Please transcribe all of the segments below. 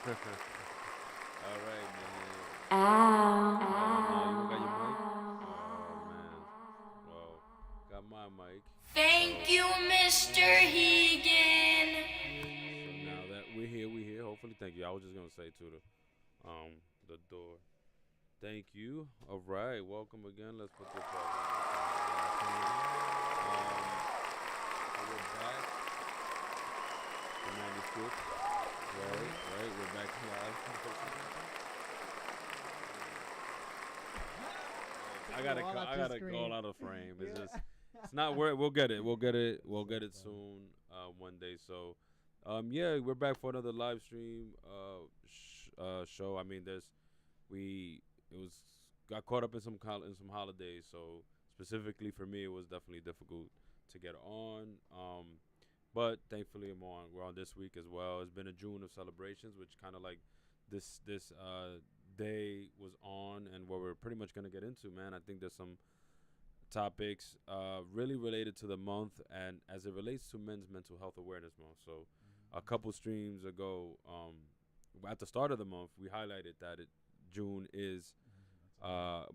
All right, man. Ow. No, you don't got your mic? Oh, man. Well, got my mic. Thank So, you, Mr. Hegan. so now that we're here, we're here. Hopefully, thank you. I was just gonna say to the door. Thank you. All right, welcome again. Let's put the so we're back. The manuscript. Right. We're back live. I gotta call out of frame. It's just it's not where we'll get it. We'll get it soon. One day. So, yeah, we're back for another live stream. Show. I mean, we it was got caught up in in some holidays. So specifically for me, it was definitely difficult to get on. But thankfully, we're on this week as well. It's been a June of celebrations, which kind of like this day was on, and what we're pretty much gonna get into, man. I think there's some topics really related to the month, and as it relates to Men's Mental Health Awareness Month. So, a couple streams ago, at the start of the month, we highlighted that June is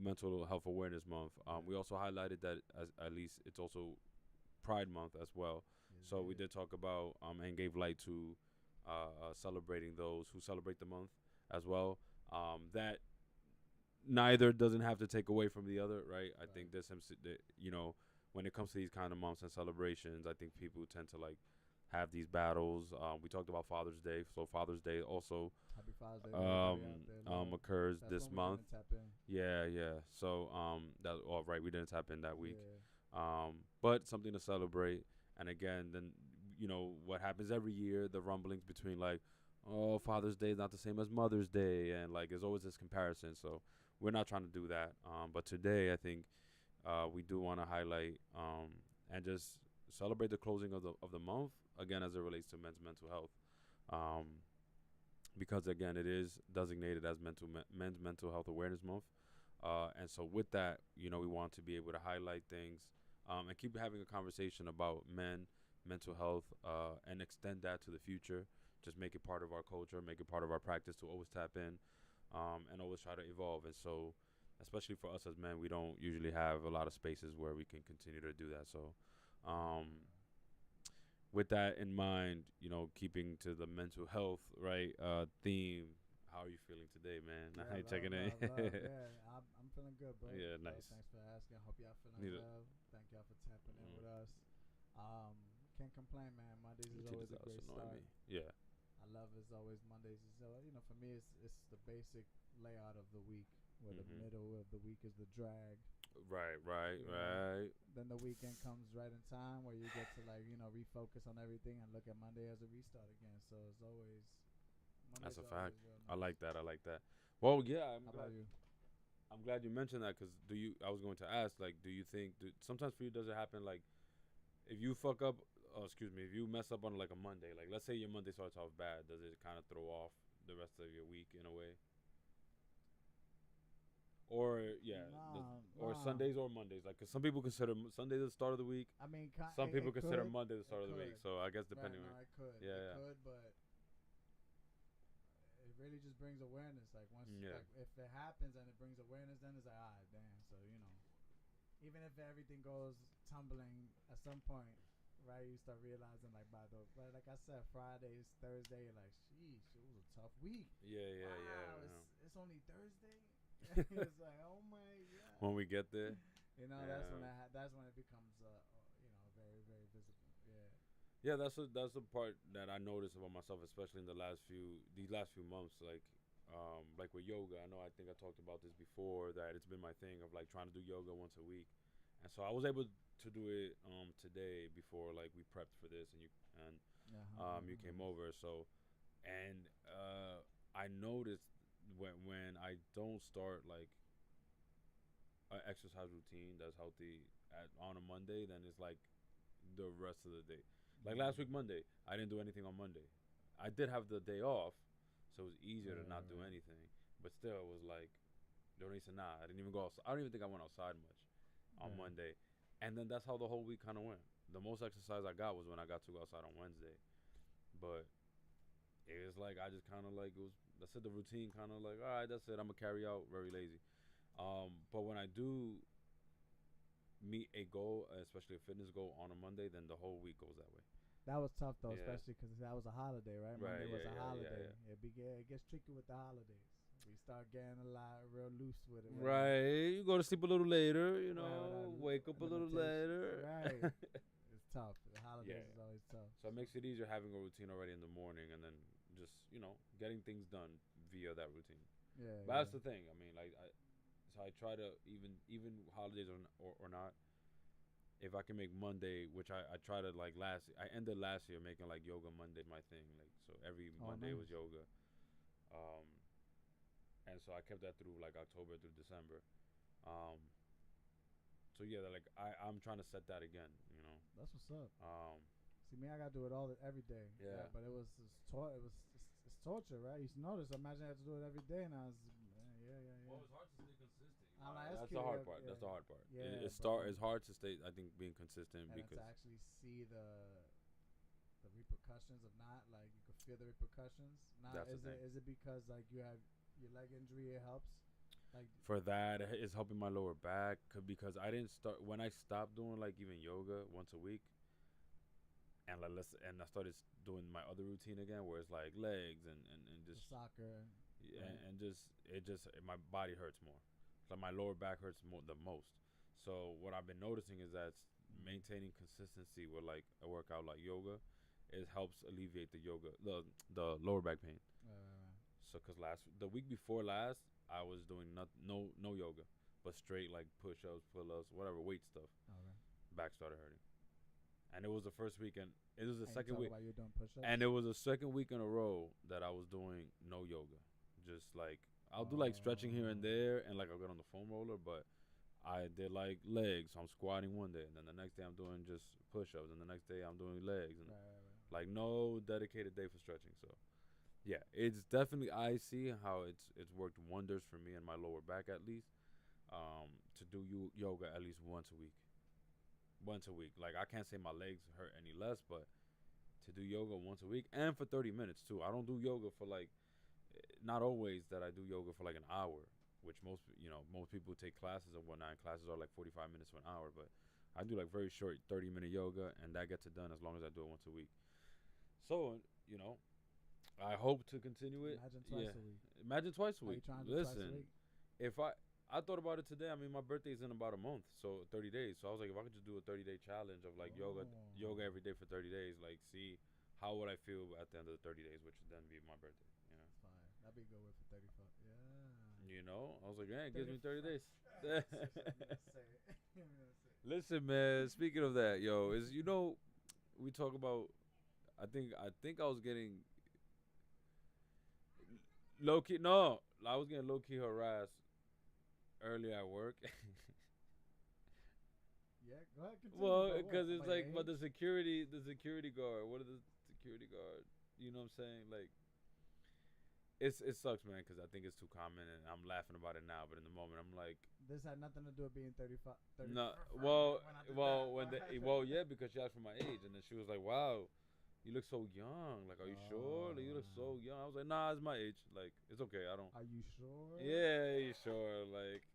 Mental Health Awareness Month. We also highlighted that as at least it's also Pride Month as well. So we did talk about and gave light to celebrating those who celebrate the month as well. That neither doesn't have to take away from the other, right? I think there's some, when it comes to these kind of months and celebrations, I think people tend to like have these battles. We talked about Father's Day, so Father's Day also Happy Father's Day to everybody out there. occurs That's this when we month. didn't tap in. Yeah. So that all right, we didn't tap in that week. Yeah. But something to celebrate. And again, then what happens every year, the rumblings between like, oh, Father's Day is not the same as Mother's Day, and like there's always this comparison. So we're not trying to do that. But today, I think we do want to highlight and just celebrate the closing of the month again as it relates to men's mental health. Um, because again, it is designated as Men's Mental Health Awareness Month. And so with that, we want to be able to highlight things and keep having a conversation about mental health, and extend that to the future. Just make it part of our culture, make it part of our practice to always tap in, and always try to evolve. And so, especially for us as men, we don't usually have a lot of spaces where we can continue to do that. So, um, with that in mind, keeping to the mental health theme. How are you feeling today, man? Yeah, How you checking in? love. Yeah, I'm feeling good, bro. Yeah, nice. Thanks for asking. Hope y'all feeling Need it. well. Thank y'all for tapping in with Mm. us. Can't complain, man. Mondays Your is teacher's always a house great annoying me. start. Yeah. I love as always Mondays. So for me, it's the basic layout of the week, where the Mm-hmm. middle of the week is the drag. You know, Right. then the weekend comes right in time where you get to refocus on everything and look at Monday as a restart again. So it's always That's Mondays a are always fact. real I nice. like that. I like that. Well, yeah, How about you? I'm glad you mentioned that because I was going to ask, like, do you think, sometimes for you, does it happen, like, if you fuck up, oh, excuse me, if you mess up on, like, a Monday, like, let's say your Monday starts off bad, does it kind of throw off the rest of your week in a way? Or, yeah, Nah, or nah. Sundays or Mondays? Like, because some people consider Sunday the start of the week. I mean, Some people it consider could, Monday the it start of the week. could. So I guess Right? depending No, on, it could, yeah, it yeah. could, but it really just brings awareness. Like once, Yeah. like if it happens and it brings awareness, then it's like, ah, damn. So even if everything goes tumbling at some point, right? You start realizing but like I said, Fridays, Thursday, you're like, sheesh, it was a tough week. Yeah. Wow, it's only Thursday. It's like, oh my When god. we get there, That's when yeah. that's when it becomes very very visible. Yeah. Yeah, that's the part that I noticed about myself, especially in these last few months. Like with yoga, I think I talked about this before, that it's been my thing of like trying to do yoga once a week, and so I was able to do it today before like we prepped for this, and Yeah. you came over. So and I noticed when I don't start like an exercise routine that's healthy on a Monday, then it's like the rest of the day. Like last week Monday, I didn't do anything on Monday. I did have the day off, so it was easier to not do Right. anything. But still, it was like the reason nah, I didn't even go outside. I don't even think I went outside much on Right. Monday, and then that's how the whole week kind of went. The most exercise I got was when I got to go outside on Wednesday, but it's like I just kind of like it was. That's it. The routine kind of like all right. That's it. I'm gonna carry out very lazy. But when I do meet a goal, especially a fitness goal on a Monday, then the whole week goes that way. That was tough though, Yeah. especially because that was a holiday, right? Right, Monday was yeah, a yeah, holiday. yeah. It gets tricky with the holidays. We start getting a lot real loose with it. Right. You go to sleep a little later, you Right, know, without wake up a little limitations. later. Right. It's tough. The holidays Yeah. is always tough. So it makes it easier having a routine already in the morning and then just, you know, getting things done via that routine. Yeah. But that's the thing. I mean, like, so I try to even holidays or not, if I can make Monday, which I try to like I ended last year making like yoga Monday my thing. Like, so every Monday was nice. yoga. And so I kept that through like October through December. So yeah, like I'm trying to set that again, you know. That's what's up. Um, See, me, I gotta do it every day. Yeah. But it's torture, right? You notice. Imagine I have to do it every day, and I was, yeah. Well, it's hard to stay consistent. I'm like, That's the hard part. yeah. That's the hard part. Yeah, It's hard to stay. I think being consistent and because to actually see the repercussions of not, like, you could feel the repercussions. Now, That's the thing. Is it because like you have your leg injury? It helps. Like, for that it's helping my lower back because I didn't start when I stopped doing like even yoga once a week, and I started doing my other routine again where it's like legs and just soccer. yeah, and my body hurts more. Like my lower back hurts the most. So what I've been noticing is that maintaining consistency with like a workout like yoga, it helps alleviate the lower back pain. So cause the week before last, I was doing no yoga, but straight like push-ups, pull-ups, whatever weight stuff. Okay. Back started hurting, and it was the first week, and it was the And second you week, talk about you doing push-ups? and it was the second week in a row that I was doing no yoga. Just like I'll do like stretching here and there, and like I'll get on the foam roller, but I did like legs. So I'm squatting one day, and then the next day I'm doing just push-ups, and the next day I'm doing legs, and like no dedicated day for stretching. So yeah, it's definitely I see how it's worked wonders for me and my lower back at least. To do yoga at least once a week. Once a week. Like I can't say my legs hurt any less, but to do yoga once a week and for 30 minutes too. I don't do yoga for like not always that I do yoga for like an hour, which most people take classes and whatnot. And classes are like 45 minutes to an hour, but I do like very short 30-minute yoga, and that gets it done as long as I do it once a week. So I hope to continue it. Imagine twice a week. Imagine twice a Are week. you trying to do twice a Listen, week? if I thought about it today. I mean, my birthday's in about a month, so 30 days. So I was like, if I could just do a 30-day challenge of like yoga every day for 30 days, like see how would I feel at the end of the 30 days, which would then be my birthday. You know, Fine. That'd be a good way for 35. Yeah. you know, I was like, yeah, it gives me 30 days. Listen. Listen, man. Speaking of that, yo, we talk about. I think I was getting low key. No, I was getting low key harassed earlier at work. Yeah, go ahead. Continue. Well, But because what? it's About like, your but the age? security guard. What are the security guard? You know what I'm saying? Like, it sucks, man, because I think it's too common, and I'm laughing about it now. But in the moment, I'm like, This had nothing to do with being 35. no. When I did that. Yeah, because she asked for my age, and then she was like, "Wow, you look so young. Like, are you sure? Like, you look so young." I was like, "Nah, it's my age. Like, it's okay. I don't." Are you sure? Yeah, you sure? Like,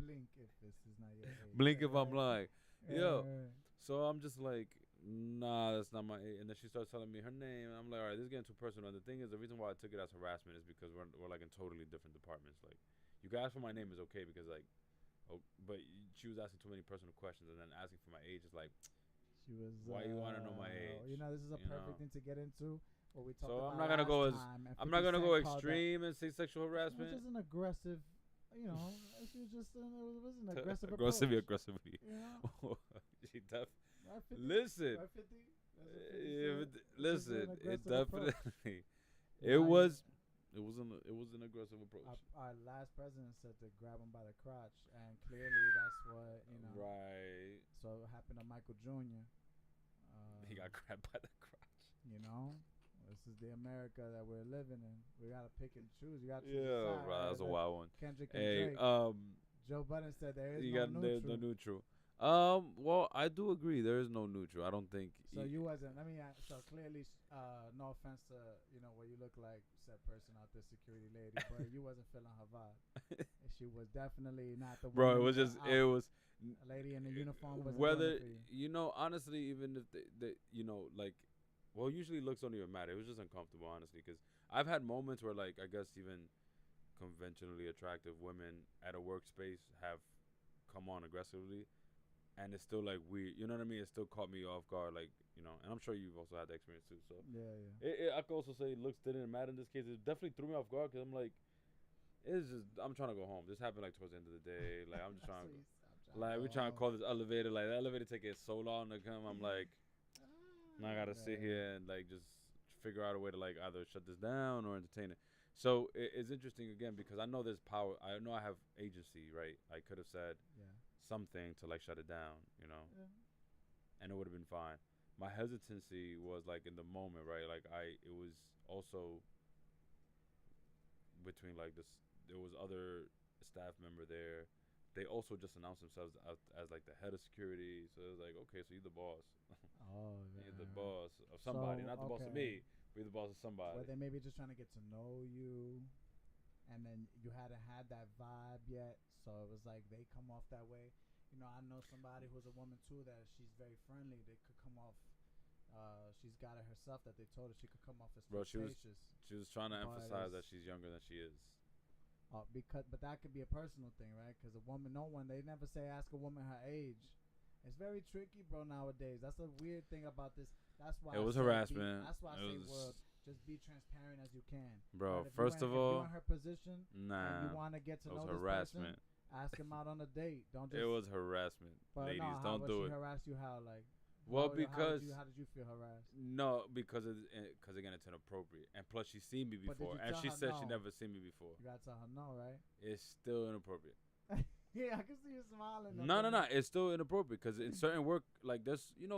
Blink if this is not your age. blink if I'm lying. Yo. Right. So I'm just like, nah, that's not my age. And then she starts telling me her name, and I'm like, all right, this is getting too personal. And the thing is, the reason why I took it as harassment is because we're like in totally different departments. Like, you can ask for my name is okay because like, but she was asking too many personal questions, and then asking for my age is like, She was. why you want to know my age? You know, this is a perfect thing to get into. What we talked So about I'm not gonna go last time, and I'm not 50 gonna Cent go called that- extreme and say sexual harassment. Which is an aggressive, you know, it was just it was an aggressive Aggressively. approach. You know? She def. Right, 50? Listen. Right, 50? That's what 50 Yeah, said. but listen, an it aggressive approach. definitely. Yeah, It was an aggressive approach. Our last president said to grab him by the crotch, and clearly that's what, you know. Right. So it happened to Michael Jr. He got grabbed by the crotch. You know, this is the America that we're living in. We gotta pick and choose. You gotta choose Yeah, a side, right. That's a wild one. Kendrick and Hey, Drake. Joe Budden said there is you no got neutral. there's no neutral. Well, I do agree. There is no neutral. I don't think. So you wasn't. I mean, so clearly, no offense to what you look like, said person out there, security lady, but you wasn't feeling her vibe. And she was definitely not the one. Bro, it was just it was a lady in the uniform. Wasn't whether doing it for you. honestly, even if they like, well, usually looks don't even matter. It was just uncomfortable, honestly, because I've had moments where, like, I guess even conventionally attractive women at a workspace have come on aggressively, and it's still like weird. You know what I mean? It still caught me off guard, like, and I'm sure you've also had that experience too. So Yeah. I could also say looks didn't matter in this case. It definitely threw me off guard because I'm like, I'm trying to go home. This happened like towards the end of the day. Like, I'm just trying to like, we trying to call this elevator. Like, the elevator taking so long to come. I'm like, now I gotta sit here and like just figure out a way to like either shut this down or entertain it. So it's interesting again because I know there's power. I know I have agency, right? I could have said something to like shut it down, and it would have been fine. My hesitancy was like in the moment, right? Like it was also between like this. There was other staff member there. They also just announced themselves as like the head of security. So it was like, okay, so you're the boss. Oh, You're the boss of somebody, not the boss of me. We're the boss of somebody. Well, they may be just trying to get to know you, and then you hadn't had that vibe yet. So it was like they come off that way. I know somebody who's a woman too that she's very friendly. They could come off. She's got it herself that they told her she could come off as flirtatious. She was trying to emphasize that she's younger than she is. But that could be a personal thing, right? Because a woman, they never say ask a woman her age. It's very tricky, bro, nowadays. That's a weird thing about this. That's why it was harassment. That's why I say, world, just be transparent as you can. Bro, right? First of all, if you're in her position, nah, and you want to get to know this harassment. person, ask him out on a date. Don't just. It was harassment, ladies. Don't do it. She harassed you how, like? Well, because how did you feel harassed? No, because again, it's inappropriate, and plus she's seen me before, and she said she never seen me before. You gotta tell her no, right? It's still inappropriate. Yeah, I can see you smiling. No. It's still inappropriate because in certain work, like this, you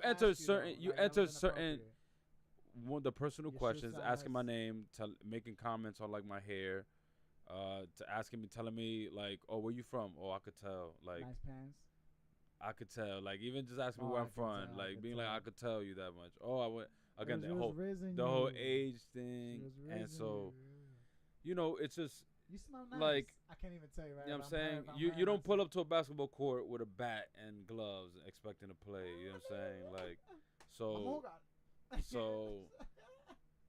enter certain. One the personal questions, asking my name, making comments on like my hair, to telling me like, oh, where you from? Oh, I could tell. Like, nice pants. I could tell. Like, even just asking me where I'm from, like being like, I could tell you that much. Oh, I went again. The whole age thing, and so, it's just. You smell nice. Like, I can't even tell you right. You know what I'm saying? You don't pull up to a basketball court with a bat and gloves expecting to play. You know what I'm saying? Like, so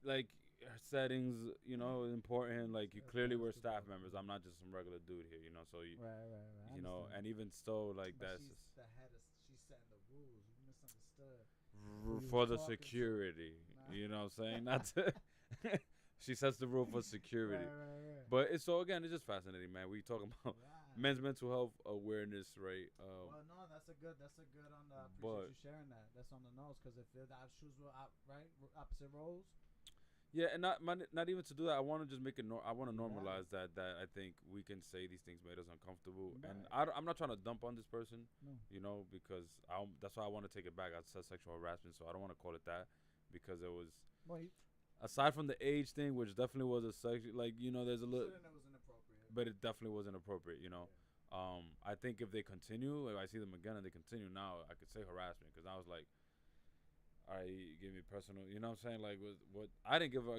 like settings, important. Like, you clearly were staff members. I'm not just some regular dude here, So right. And even so, like, that's she's the head of. She's setting the rules. You misunderstood. For the security. You know what I'm saying? Not to. She sets the rule for security. Right. But it's just fascinating, man. We talking about men's mental health awareness, right? Well, no, that's a good. I appreciate you sharing that. That's on the nose, because if our shoes were opposite roles. Yeah, and not even to do that. I want to just make it. I want to normalize that I think we can say these things made us uncomfortable, and I'm not trying to dump on this person, because that's why I want to take it back. I said sexual harassment, so I don't want to call it that, because it was. Aside from the age thing, which definitely was a sexual, like, there's a little. It was inappropriate. But it definitely was inappropriate, I think if they continue, if I see them again and they continue now, I could say harassment, because I was like, all right, you give me personal, you know what I'm saying? Like, what I didn't give her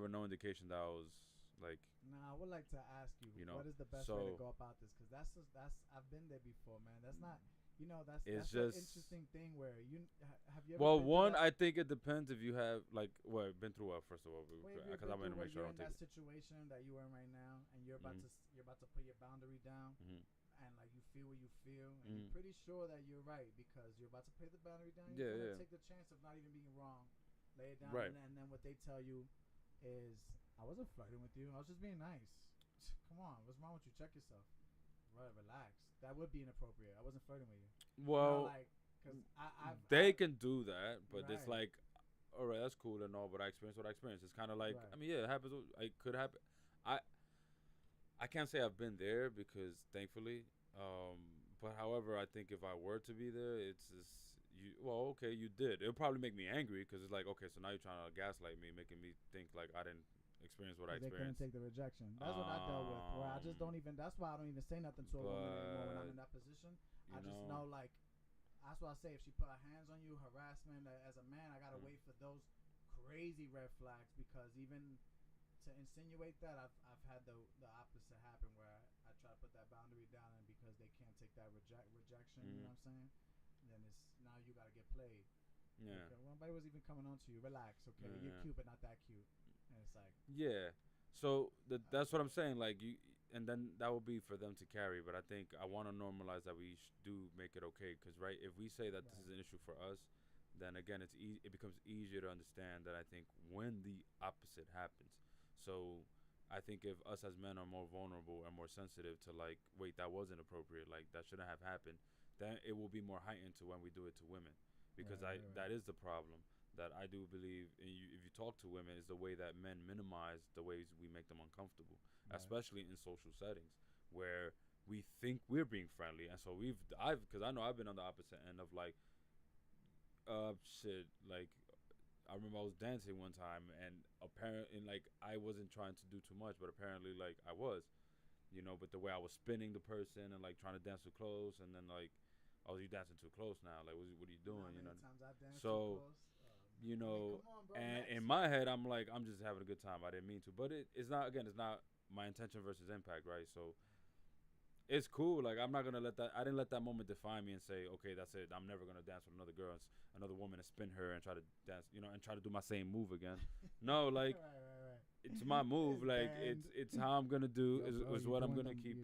no indication that I was like. Nah, I would like to ask you, what is the best way to go about this? Because that's I've been there before, man. That's not. That's just an interesting thing where have you ever. Well, I think it depends if you have been through what, first of all, because I want to make sure I don't take that situation that you are in right now, and you're about to put your boundary down, and like you feel what you feel, and you're pretty sure that you're right because you're about to put the boundary down. You're gonna take the chance of not even being wrong, lay it down, and then what they tell you is, I wasn't flirting with you, I was just being nice. Come on, what's wrong with you? Check yourself. Relax. That would be inappropriate. I wasn't flirting with you. Well, cause they can do that, but it's like, all right, that's cool and all, but I experienced what I experienced. It's kind of like, I mean, yeah, it happens. It could happen. I can't say I've been there because, thankfully, but however, I think if I were to be there, it's just, okay, you did. It'll probably make me angry because it's like, okay, so now you're trying to gaslight me, making me think like I didn't experience what I They couldn't experienced. take the rejection. That's what I dealt with. Where I just don't even. That's why I don't even say nothing to a woman anymore when I'm in that position. I just know, like, that's why I say if she put her hands on you, harassment. As a man, I gotta wait for those crazy red flags, because even to insinuate that, I've had the opposite happen, where I try to put that boundary down, and because they can't take that rejection, you know what I'm saying? Then it's now you gotta get played. Yeah. Okay, well, nobody was even coming on to you. Relax, okay? You're cute, but not that cute. And it's like, Yeah. So that's what I'm saying. Like you, and then that will be for them to carry. But I think I want to normalize that we do make it okay. Because right, if we say that this is an issue for us, then again it becomes easier to understand that I think when the opposite happens. So I think if us as men are more vulnerable and more sensitive to like, wait, that wasn't appropriate, like that shouldn't have happened, then it will be more heightened to when we do it to women, because that is the problem that I do believe in. If you talk to women, is the way that men minimize the ways we make them uncomfortable, especially in social settings where we think we're being friendly, and so because I know I've been on the opposite end of like, shit, like I remember I was dancing one time, and apparently, like, I wasn't trying to do too much, but apparently, like, I was, but the way I was spinning the person and like trying to dance too close, and then like, oh, you dancing too close now? Like, what are you doing? So, and in my head, I'm like, I'm just having a good time. I didn't mean to, but it's not. Again, it's not my intention versus impact, right? So. It's cool. Like, I'm not gonna I didn't let that moment define me and say, okay, that's it. I'm never gonna dance with another girl, another woman, and spin her and try to dance, and try to do my same move again. No, like, it's my move. Like, it's how I'm gonna do is what I'm gonna keep,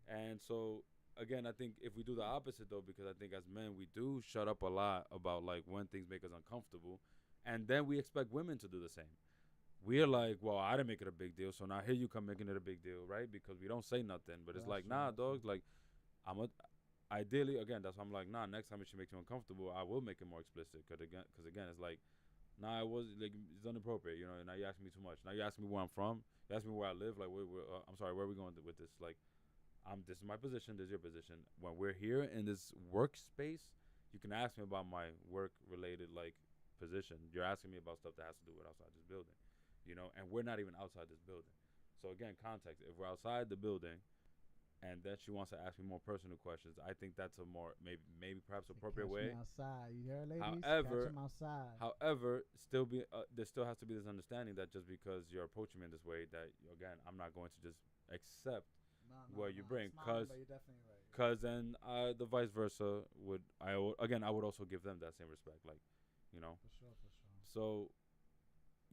And so again, I think if we do the opposite though, because I think as men we do shut up a lot about like when things make us uncomfortable, and then we expect women to do the same. We're like, well, I didn't make it a big deal, so now here you come making it a big deal, right? Because we don't say nothing, but it's like, nah, dog. Like, ideally, again, that's why I'm like, nah. Next time if she makes you uncomfortable, I will make it more explicit. Cause again, it's like, nah, it was like it's inappropriate, Now you asking me too much. Now you asking me where I'm from. You asking me where I live. Like, I'm sorry, where are we going with this? Like, this is my position. This is your position. When we're here in this workspace, you can ask me about my work-related like position. You're asking me about stuff that has to do with outside this building. And we're not even outside this building. So again, context. If we're outside the building, and then she wants to ask me more personal questions, I think that's a more maybe perhaps appropriate way. Outside, you hear, ladies? Catch him outside. However, there still has to be this understanding that just because you're approaching me in this way, that again, I'm not going to just accept what you bring, because then the vice versa I would also give them that same respect, like, For sure. So.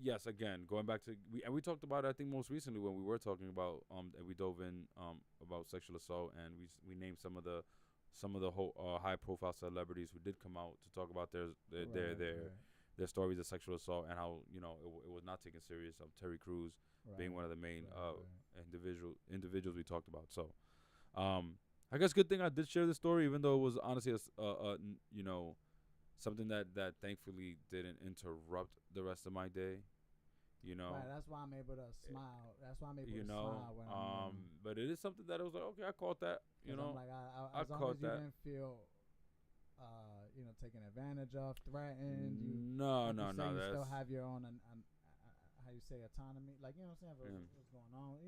Yes, again, going back to we talked about it, I think most recently when we were talking about and we dove in about sexual assault, and we named some of the high profile celebrities who did come out to talk about their stories of sexual assault, and how it was not taken serious. Terry Crews being one of the main individuals we talked about. So I guess good thing I did share this story, even though it was honestly something that thankfully didn't interrupt the rest of my day, Right, that's why I'm able to smile. That's why I'm able to smile when but it is something that I was like, okay, I caught that. I'm like, as long as you didn't feel, taken advantage of, threatened. No. You still have your own, how you say, autonomy. Like, what I'm saying? What's going on?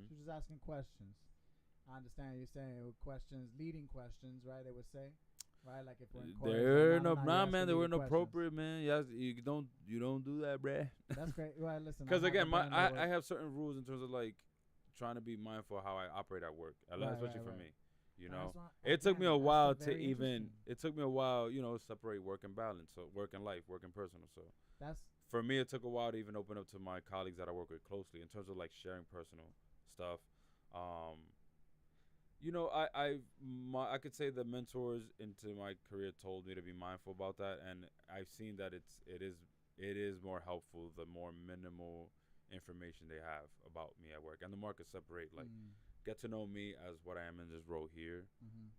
She was just asking questions. I understand you're saying questions, leading questions, right? They would say. Right, like if we're in chorus, they were inappropriate, man. You don't do that, bruh. That's great. Right, listen. Because again, I have certain rules in terms of like trying to be mindful of how I operate at work, especially for me. It took me a while to separate work and balance, so work and life, work and personal. So that's for me. It took a while to even open up to my colleagues that I work with closely in terms of like sharing personal stuff. I could say the mentors into my career told me to be mindful about that, and I've seen that it is more helpful the more minimal information they have about me at work, and the more I could separate, like, get to know me as what I am in this role here,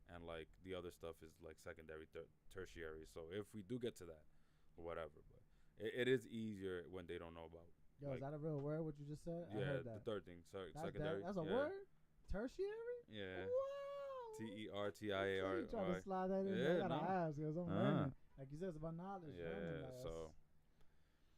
and like the other stuff is like secondary, tertiary. So if we do get to that, or whatever, but it is easier when they don't know about. Yo, is that a real word? What you just said? Yeah, I heard that. The third thing, secondary. That's a word. Tertiary? Yeah. Wow. TERTIAR. You trying to slide that in? Yeah, I gotta ask because I'm learning. Like you said, it's about knowledge. Yeah. So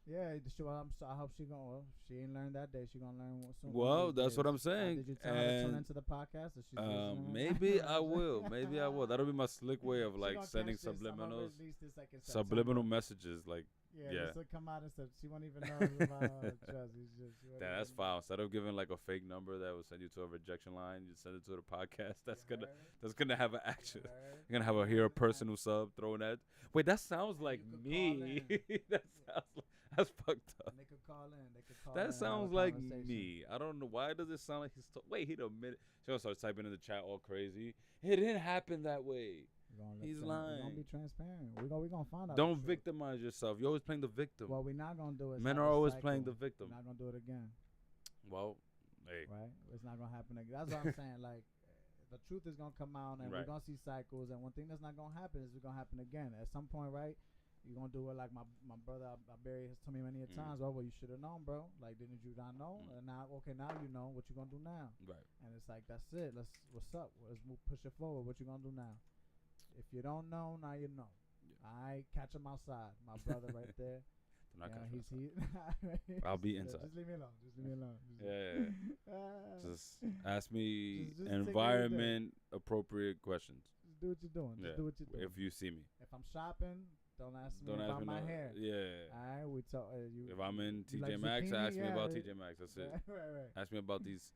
Yeah, I hope she gonna. Well, she ain't learned that day. She gonna learn soon. Well, that's what I'm saying. Did you tell her to tune And into the podcast? Or she's listening right maybe now? I will. Maybe I will. That'll be my slick way of She like gonna sending catch this. I'm gonna subliminals, release this like in subliminal September. messages. Like, Yeah, yeah. this will come out and stuff. She won't even know it's about trust. It's just, she won't Damn, that's even- foul. Instead of giving like a fake number that will send you to a rejection line, you send it to the podcast. That's You gonna heard? that's gonna have an action. You heard? You're gonna have a hear a person who sub throwing that. Wait, that sounds And like you could me. call That sounds like that's fucked up. And they could call in. They could call in That and have sounds a like conversation. me. I don't know why does it sound like he's. Wait, he admit it. She gonna start typing in the chat all crazy. It didn't happen that way. He's We're lying. gonna be transparent. We're gonna find out. Don't the truth. victimize yourself. You're always playing the victim. What we're not gonna do is Men have are a always cycle. playing the victim. We're not gonna do it again, Well, hey, right? It's not gonna happen again. That's what I'm saying. Like, the truth is gonna come out, and Right. we're gonna see cycles. And one thing that's not gonna happen is it's gonna happen again at some point, right? You're gonna do it like my brother Barry has told me many a times. Well, you should have known, bro. Like, didn't you not know? And now, okay, now you know. What you gonna do now? right. And it's like, that's it. What's up? Let's push it forward. What you gonna do now? If you don't know, now you know. Yeah. I catch him outside, my brother right there. Do not Yeah, catch he's myself. he. I'll be Yeah, inside. Just leave me alone. Just leave me alone. Yeah. Just ask me Just take it environment appropriate questions. Just do what you're doing. Just do what you're doing. If you see me. If I'm shopping, don't ask me Don't ask about me my no- hair. Yeah. All right, we talk. You. If I'm in you TJ like Maxx, zucchini? ask me Yeah, about right. TJ Maxx. That's it. Right. Ask me about these.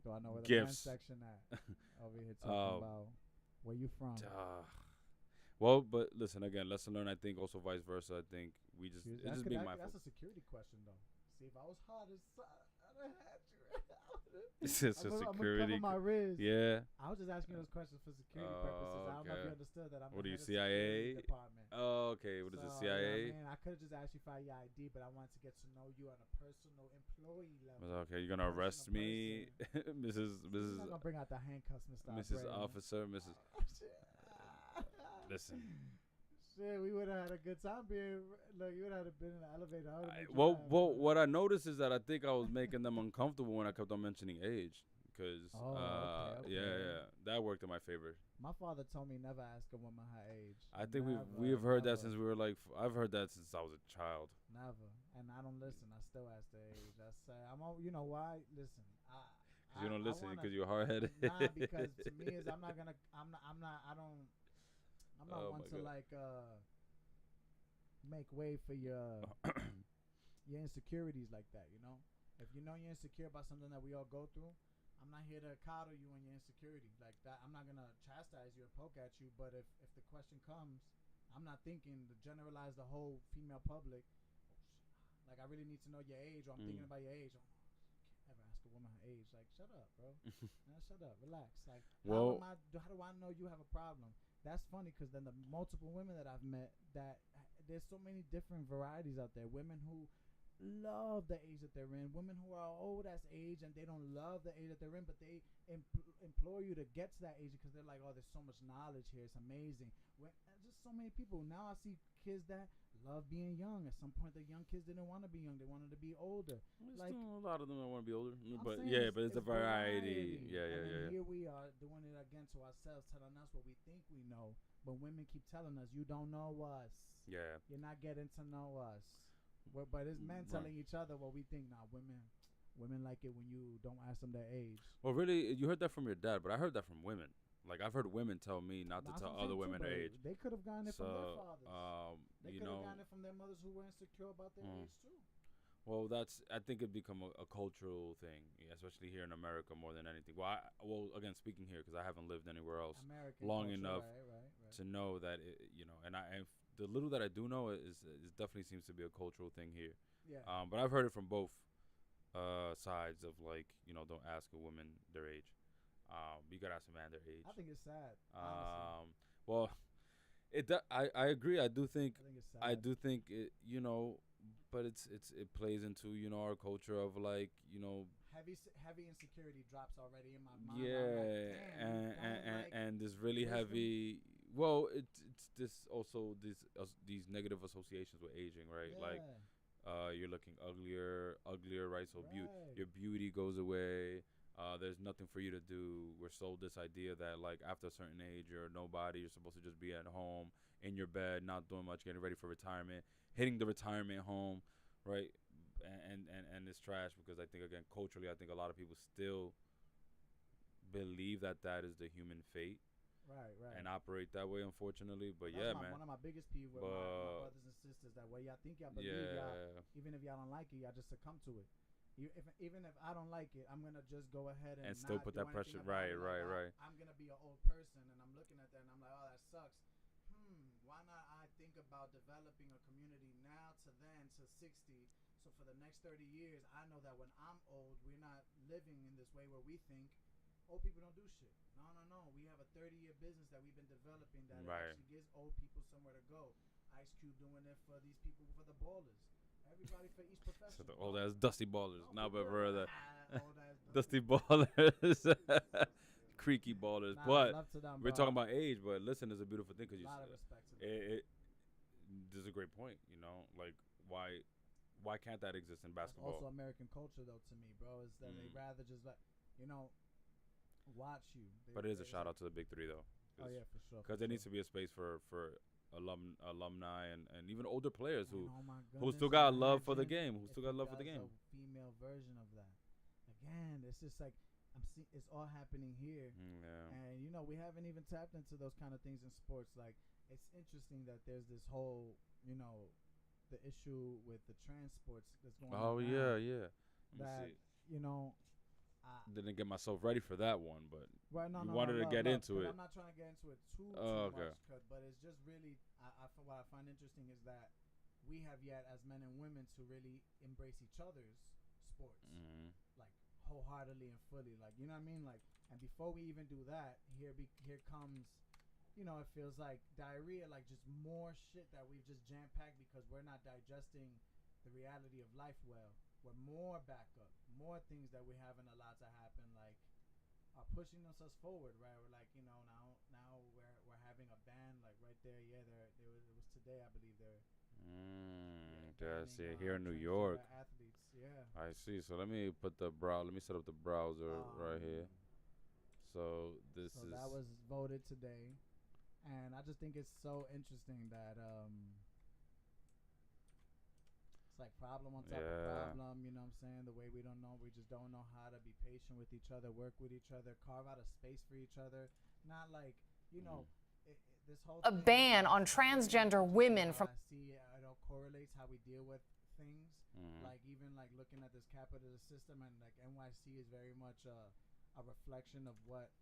Do I know where the Gifts. men's section at? Over here talking about where you from. Well, but listen again. Lesson learned. I think also vice versa. I think we just it's just being mindful. That's a security question though. See, if I was hot as I'd have had you. It's just a I'm security. gonna cover my wrist. Yeah. I was just asking those questions for security purposes. I don't know if okay. you understood that. I'm What the are you, head of the security CIA? department. Oh, okay. What is it, So, CIA? man, I could have just asked you for your ID, but I wanted to get to know you on a personal employee level. Okay, you're gonna arrest Personal me, Mrs. I'm not gonna bring out the handcuffs, Mr. Mrs. Abreu. Officer, Mrs. Shit. Listen. Shit, we would have had a good time being. Look, you would have been in the elevator. I would've made you Well, laugh, man. what I noticed is that I think I was making them uncomfortable when I kept on mentioning age, because okay. yeah, that worked in my favor. My father told me never ask a woman her age. I think Never, we've heard that never, since we were like I've heard that since I was a child. never. And I don't listen. I still ask the age. I say I'm all. You know why? Listen. 'Cause you don't listen wanna- because you're hard headed. Nah, because to me is I'm not gonna. I'm not. I don't. I'm not Oh one my to God. like make way for your insecurities like that. You know, if you know you're insecure about something that we all go through, I'm not here to coddle you in your insecurity like that. I'm not gonna chastise you or poke at you. But if the question comes, I'm not thinking to generalize the whole female public. Like I really need to know your age, or I'm thinking about your age. Can't ever ask a woman her age. Like shut up, bro. Nah, shut up, relax. Like Well- how do I know you have a problem? That's funny because then the multiple women that I've met, that there's so many different varieties out there. Women who love the age that they're in, women who are old as age and they don't love the age that they're in, but they implore you to get to that age because they're like, oh, there's so much knowledge here, it's amazing. Just so many people. Now I see kids that love being young. At some point, the young kids didn't want to be young; they wanted to be older. There's Like- still a lot of them that want to be older, I'm but saying yeah, but it's a variety. variety. Yeah, And then yeah. here we are doing it again to ourselves, telling us what we think we know, but women keep telling us, "You don't know us. Yeah. You're not getting to know us." But it's men Right. telling each other what we think. Now, women like it when you don't ask them their age. Well, really, you heard that from your dad, but I heard that from women. Like I've heard women tell me not to That's tell what I'm other saying women too, their but age. They could have gotten it from their So, fathers. They you could have know, gotten it from their mothers who were insecure about their age too. well, I think it become a cultural thing, especially here in America more than anything. Well, again, speaking here because I haven't lived anywhere else American long culture, enough right. to know that and the little that I do know is definitely seems to be a cultural thing here. Yeah. But I've heard it from both sides of like don't ask a woman their age. You gotta ask a man their age. I think it's sad. Honestly. Well, I agree. I do think I think it's sad. I do think it. But it plays into our culture of like Heavy insecurity drops already in my mind. yeah, I'm like, damn, and this really wisdom. heavy. Well, it's this also these negative associations with aging, right? Like you're looking uglier, right? So Right. your beauty goes away. There's nothing for you to do. We're sold this idea that like after a certain age you're nobody. You're supposed to just be at home in your bed, not doing much, getting ready for retirement. hitting the retirement home, right? And it's trash because I think, again, culturally, I think a lot of people still believe that is the human fate. Right. And operate that way, unfortunately. But That's yeah, man. One of my biggest peeves with my brothers and sisters, that way y'all think y'all believe y'all, even if y'all don't like it, y'all just succumb to it. Even if I don't like it, I'm gonna just go ahead and still not put do that pressure. anything about Right. it. Right. I'm gonna be an old person, and I'm looking at that, and I'm like, oh, that sucks. Why not I think about developing a community now to then to 60, so for the next 30 years, I know that when I'm old, we're not living in this way where we think old people don't do shit. No. We have a 30-year business that we've been developing that actually gives old people somewhere to go. Ice Cube doing it for these people, for the ballers. Everybody for each profession. So the old ass dusty ballers. No, but for the old ass dusty ballers, creaky ballers. But love to them, we're bro. talking about age. But listen, it's a beautiful thing because you. A lot of respect to them. This is a great point. You know, like why can't that exist in basketball? That's also American culture, though, to me, bro. Is that they rather just watch you. But it is a shout out to the big three, though. Oh yeah, for sure. Because there needs to be a space for alumni and even older players who goodness, still got love for the game, who still got love for the game. A female version of that. Again, it's just like it's all happening here, and we haven't even tapped into those kind of things in sports. Like, it's interesting that there's this whole the issue with the trans sports that's going on. Oh now, yeah. That didn't get myself ready for that one, but wanted to get into it. I'm not trying to get into it too okay. much, but it's just really what I find interesting is that we have yet as men and women to really embrace each other's sports, like wholeheartedly and fully, like, you know what I mean, like. And before we even do that, here comes, it feels like diarrhea, like just more shit that we've just jam packed because we're not digesting the reality of life well. We're more backup, more things that we haven't allowed to happen, like, are pushing us forward, right? We're like, now we're having a ban, like, right there. Yeah, it was today, I believe. I see it here in New York. Athletes, yeah. I see. So let me set up the browser right here. So that was voted today, and I just think it's so interesting that it's like problem on top of problem, you know what I'm saying? The way we just don't know how to be patient with each other, work with each other, carve out a space for each other. Not like, this whole a ban on transgender women from. I see it all correlates how we deal with things. Like, even like looking at this capitalist system, and like NYC is very much a reflection of what,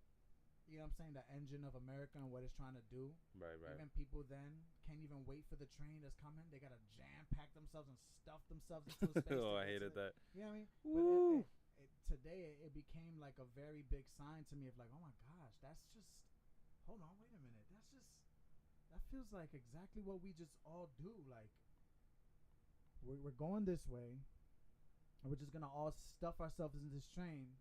you know what I'm saying, the engine of America and what it's trying to do. Right. Even people then can't even wait for the train that's coming. They got to jam-pack themselves and stuff themselves into a space. Oh, I hated that. You know what I mean? Woo. But today, it became like a very big sign to me of like, oh my gosh, that's just, hold on, wait a minute. That feels like exactly what we just all do. Like, we're going this way, and we're just going to all stuff ourselves into this train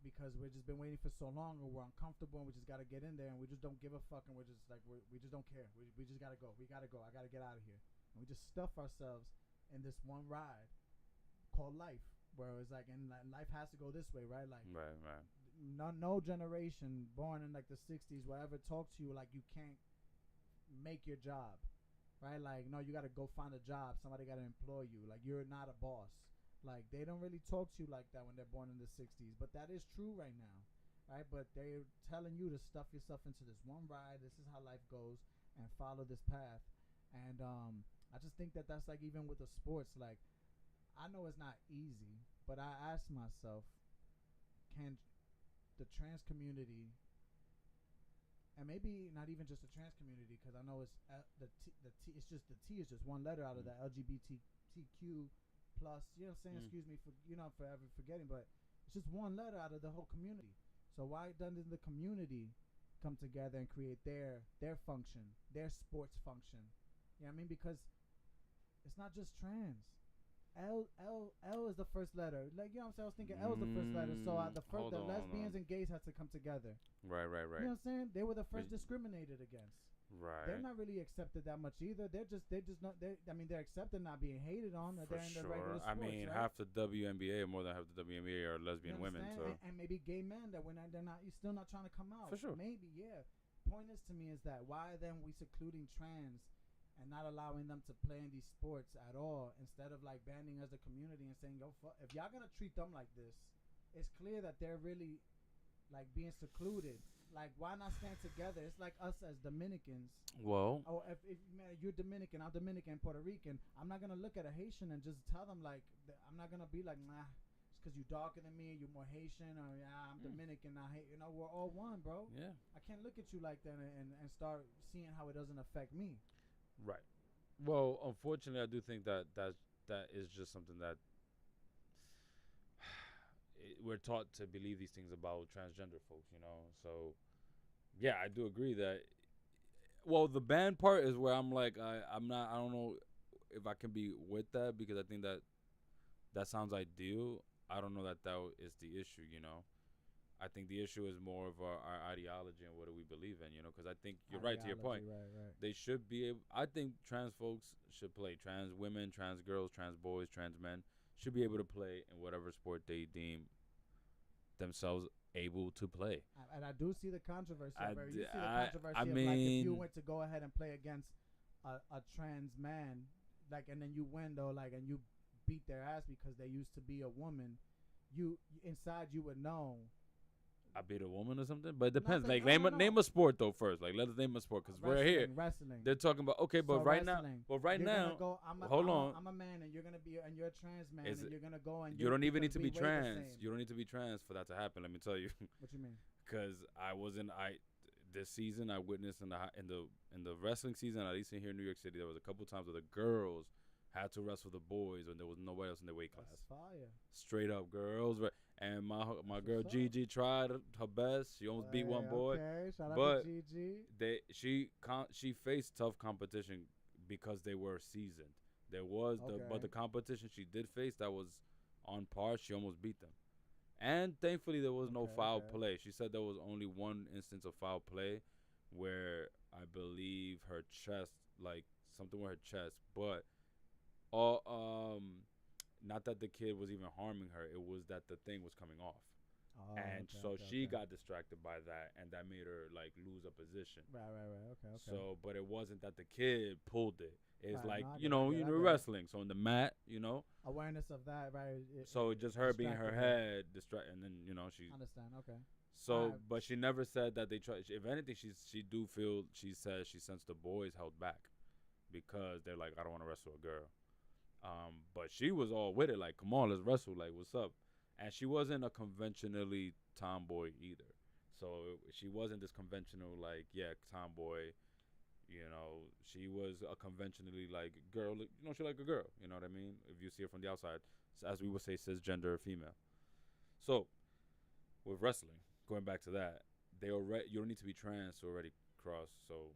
because we've just been waiting for so long, or we're uncomfortable, and we just got to get in there, and we just don't give a fuck, and we're just like, we just don't care. We just got to go. We got to go. I got to get out of here. And we just stuff ourselves in this one ride called life, where it's like, and life has to go this way, right? Like, right. No generation born in like the 60s will ever talk to you like you can't make your job, right? Like, no, you got to go find a job. Somebody got to employ you. Like, you're not a boss. Like, they don't really talk to you like that when they're born in the 60s. But that is true right now, right? But they're telling you to stuff yourself into this one ride. This is how life goes, and follow this path. And I just think that that's like, even with the sports, like, I know it's not easy, but I ask myself, can the trans community, and maybe not even just the trans community, because I know it's it's just the T is just one letter out of that LGBTQ plus, you know what I'm saying? Excuse me for forever forgetting, but it's just one letter out of the whole community. So why doesn't the community come together and create their function, their sports function? You know what I mean? Because it's not just trans. L is the first letter. Like, you know what I'm saying? I was thinking L is the first letter. So the lesbians and gays had to come together. Right. You know what I'm saying? They were the first discriminated against. Right. They're not really accepted that much either. They're not. They're accepted, not being hated on. For they're in sure. the regular sports, I mean, right? half the WNBA, or more than half the WNBA, are lesbian women. So and maybe gay men that they're not. You're still not trying to come out. For sure. Maybe, yeah. Point is to me is that why then we secluding trans and not allowing them to play in these sports at all, instead of like banding as a community and saying, yo, if y'all gonna treat them like this, it's clear that they're really like being secluded. Like, why not stand together? It's like us as Dominicans. Well, Oh, if man, you're Dominican, I'm Dominican, Puerto Rican. I'm not gonna look at a Haitian and just tell them like, I'm not gonna be like, nah, it's because you're darker than me, you're more Haitian, or yeah, I'm Dominican. I hate, we're all one, bro. yeah. I can't look at you like that and start seeing how it doesn't affect me. Right. Well, unfortunately, I do think that is just something that we're taught to believe these things about transgender folks, So, yeah, I do agree that. Well, the band part is where I'm like, I'm not. I don't know if I can be with that, because I think that sounds ideal. I don't know that is the issue, I think the issue is more of our ideology and what do we believe in, because I think you're right to your point. Right. They should be able. I think trans folks should play. Trans women, trans girls, trans boys, trans men should be able to play in whatever sport they deem themselves able to play. And I do see the controversy. You see the controversy I of mean, like, if you went to go ahead and play against a trans man, like, and then you win though, like, and you beat their ass because they used to be a woman, you inside you would know. I beat a woman or something, but it depends. Like, Like, name a sport though first. Like, let us name a sport, because we're here. Wrestling. They're talking about but so right wrestling, now, hold on. I'm a man, and you're gonna be, and you're a trans man, and you're gonna go and you don't even need to be weigh the trans. same. You don't need to be trans for that to happen. Let me tell you. What you mean? Because this season I witnessed in the wrestling season, at least in here in New York City, there was a couple times where the girls had to wrestle the boys when there was nobody else in their weight class. That's fire. Straight up girls. And my girl what's up. Gigi tried her best. She almost beat one boy. Okay, shout out But to Gigi. she faced tough competition because they were seasoned. But the competition she did face that was on par, she almost beat them. And thankfully there was no foul play. She said there was only one instance of foul play where I believe her chest, like something with her chest, but not that the kid was even harming her. It was that the thing was coming off. She got distracted by that, and that made her like lose a position. Right. Okay. So, but it wasn't that the kid pulled it. It's Right, like, no, I get it. wrestling. So on the mat, Awareness of that, right? Just her being her head distracted, and then she. Understand? Okay. So, but she never said that they tried. If anything, she says she sensed the boys held back because they're like, I don't want to wrestle a girl. But she was all with it, like, come on, let's wrestle, like, what's up? And she wasn't a conventionally tomboy either. So she wasn't this conventional, like, tomboy, she was a conventionally, like, girl, she like a girl, you know what I mean? If you see her from the outside, as we would say, cisgender female. So, with wrestling, going back to that, you don't need to be trans to already cross, so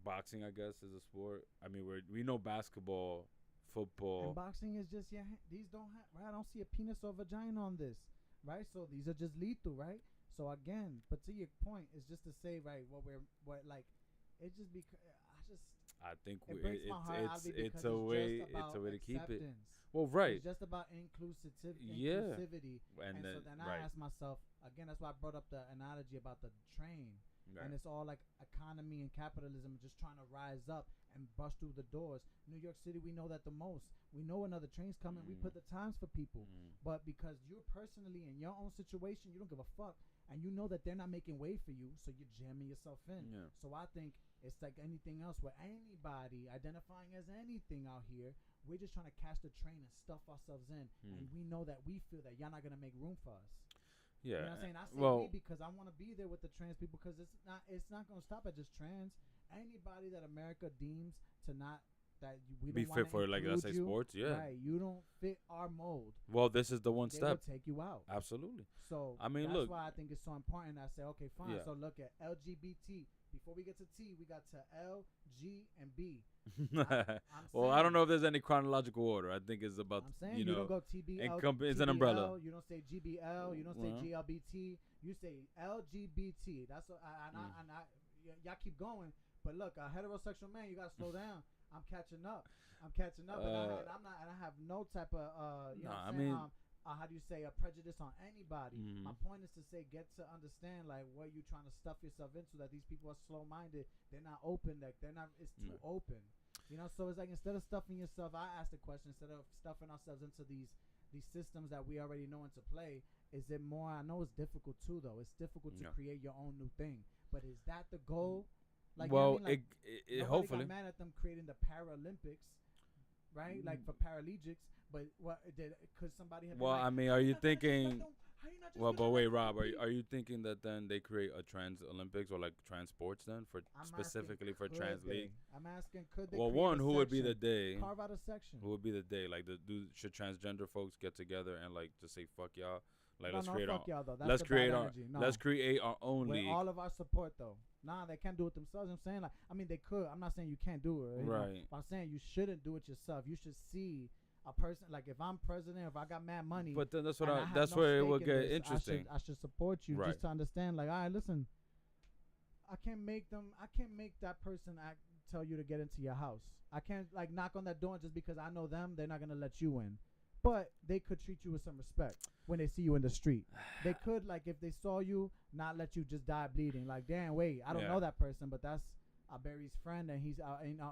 boxing, I guess, is a sport. I mean, we know basketball, football. And boxing is just these don't have, right? I don't see a penis or vagina on this, right? So these are just lethal, right? So again, but to your point, it's just to say, right? It just because I think it breaks my heart, it's a way to keep it. Well, right. It's just about inclusivity. And so then I ask myself again. That's why I brought up the analogy about the train. Right. And it's all like economy and capitalism just trying to rise up and bust through the doors. New York City, we know that the most. We know when other trains coming, we put the times for people. But because you're personally in your own situation, you don't give a fuck. And you know that they're not making way for you, so you're jamming yourself in. Yeah. So I think it's like anything else where anybody identifying as anything out here, we're just trying to catch the train and stuff ourselves in. And we know that we feel that y'all not going to make room for us. Yeah. You know what I'm saying? I say we because I want to be there with the trans people, because it's not going to stop at just trans. Anybody that America deems to not that we don't be fit for, like, let's say sports, right? You don't fit our mold. Well, this is the one step. They will take you out. Absolutely. So I mean, that's why I think it's so important. I say, okay, fine. Yeah. So look at LGBT. Before we get to T, we got to L, G, and B. Well, I don't know if there's any chronological order. I think it's about, I'm saying, you don't go TBL. It's an umbrella. You don't say GBL. You don't say GLBT. You say LGBT. That's what y'all keep going. But look, a heterosexual man, you gotta slow down. I'm catching up. And I'm not. And I have no type of how do you say, a prejudice on anybody. Mhm. My point is to say, get to understand like what you trying to stuff yourself into. That these people are slow minded. They're not open. Like they're not. It's too open. You know. So it's like instead of stuffing yourself, I asked the question. Instead of stuffing ourselves into these systems that we already know into play, is it more? I know it's difficult too, though. It's difficult to create your own new thing. But is that the goal? Like, well, you know what I mean? Like, it nobody hopefully. got mad at them creating the Paralympics, right? Like for paralegics. But what did? Could somebody have? Well, been like, I mean, are you thinking? how you not just Well, do but that wait, like Rob, other are you thinking that then they create a trans Olympics or like trans sports then for I'm specifically for asking, trans could league? they? I'm asking, could they? Well, create one, a who would be the section? day? Carve out a section. Who would be the day? Like, should transgender folks get together and like just say fuck y'all? Like, let's create fuck our y'all, though. That's let's the create bad our energy. No. let's create our own With league. all of our support, though. Nah, they can't do it themselves. I'm saying, like, I mean, they could. I'm not saying you can't do it, you know, Right. but I'm saying you shouldn't do it yourself. You should see a person, like, if I'm president, if I got mad money, But then that's and what I have that's no where it stake will in get this, interesting. I should support you Right. just to understand. Like, all right, listen, I can't make that person tell you to get into your house. I can't like knock on that door and just because I know them, they're not gonna let you in. But they could treat you with some respect when they see you in the street. They could, like, if they saw you, not let you just die bleeding. Like, damn, wait, I don't know that person, but that's Barry's friend, and he's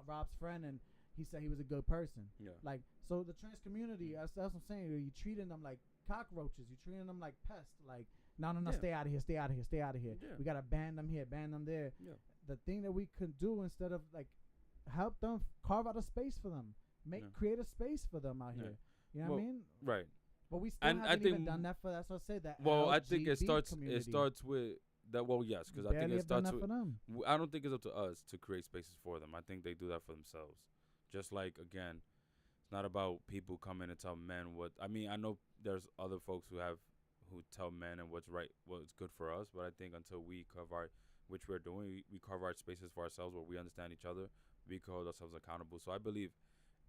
Rob's friend, and he said he was a good person. Yeah. Like, so the trans community, that's what I'm saying. You treating them like cockroaches. You treating them like pests. Like, no, Yeah. stay out of here, stay out of here, stay out of here. Yeah. We gotta ban them here, ban them there. Yeah. The thing that we could do instead of like help them carve out a space for them, create a space for them out here. You know what I mean? Right. But we still And I haven't even think- done that for. That's what I say. That Well, I think it LGBT starts community. with that. Well, yes, because I think Barely it have done starts that with. for them. I don't think it's up to us to create spaces for them. I think they do that for themselves. Just like, again, it's not about people coming and tell men what. I mean, I know there's other folks who tell men and what's right, what's good for us. But I think until we carve our, which we're doing, we carve our spaces for ourselves where we understand each other, we hold ourselves accountable. So I believe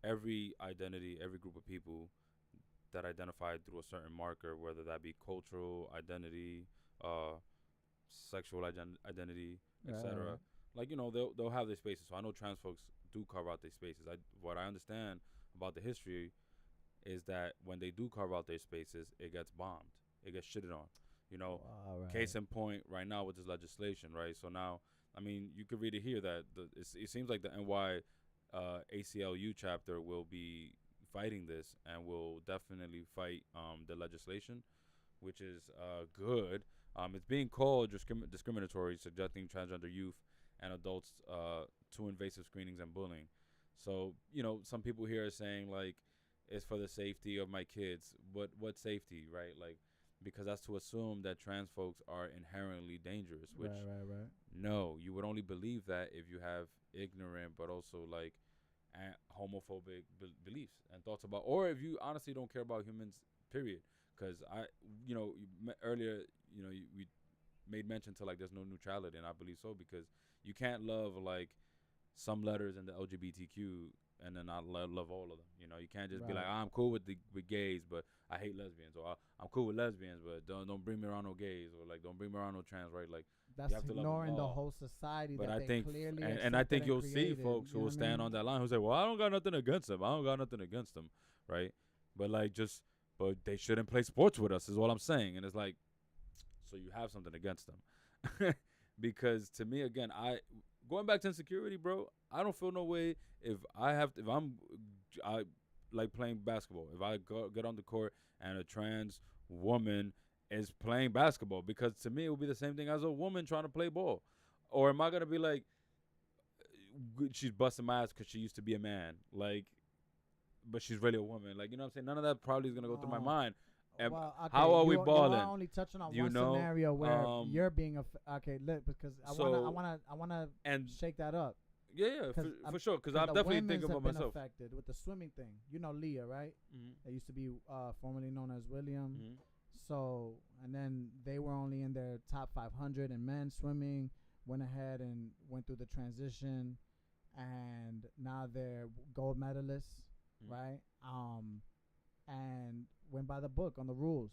every identity, every group of people that identify through a certain marker, whether that be cultural identity, sexual identity, etc. Like, you know, they'll have their spaces. So I know trans folks do carve out their spaces. What I understand about the history is that when they do carve out their spaces, it gets bombed. It gets shitted on. You know, case in point right now with this legislation, right? So now, I mean, you could read it here that it seems like the NY ACLU chapter will be fighting this and will definitely fight the legislation, which is good. It's being called discriminatory, subjecting transgender youth and adults to invasive screenings and bullying. So, you know, some people here are saying, like, it's for the safety of my kids. What safety, right? Like, because that's to assume that trans folks are inherently dangerous, which right. no, you would only believe that if you have ignorant but also like homophobic beliefs and thoughts about, or if you honestly don't care about humans, period. Because earlier, we made mention to like there's no neutrality, and I believe so, because you can't love like some letters in the LGBTQ and then not love all of them. You know, you can't just be like, I'm cool with gays, but I hate lesbians, or I'm cool with lesbians, but don't bring me around no gays, or like don't bring me around no trans, right? Like, that's you have to ignoring love the them all. whole society. But that I think, clearly and I think you'll see created, folks who will stand on that line who say, well, I don't got nothing against them. Right? But like, but they shouldn't play sports with us is all I'm saying. And it's like, so you have something against them. Because to me, again, going back to insecurity, bro, I don't feel no way if I'm like playing basketball. If I get on the court and a trans woman is playing basketball, because to me it would be the same thing as a woman trying to play ball. Or am I gonna be like, she's busting my ass because she used to be a man, like, but she's really a woman, like, you know what I'm saying? None of that probably is gonna go through my mind. Well, okay, how are we balling? You are only touching on one scenario where you're being because I wanna shake that up. Yeah, for sure. Because I'm definitely thinking about myself. Affected with the swimming thing. You know Leah, right? Mm-hmm. They used to be formerly known as William. Mm-hmm. So, and then they were only in their top 500 in men's swimming. Went ahead and went through the transition, and now they're gold medalists, right? And went by the book on the rules.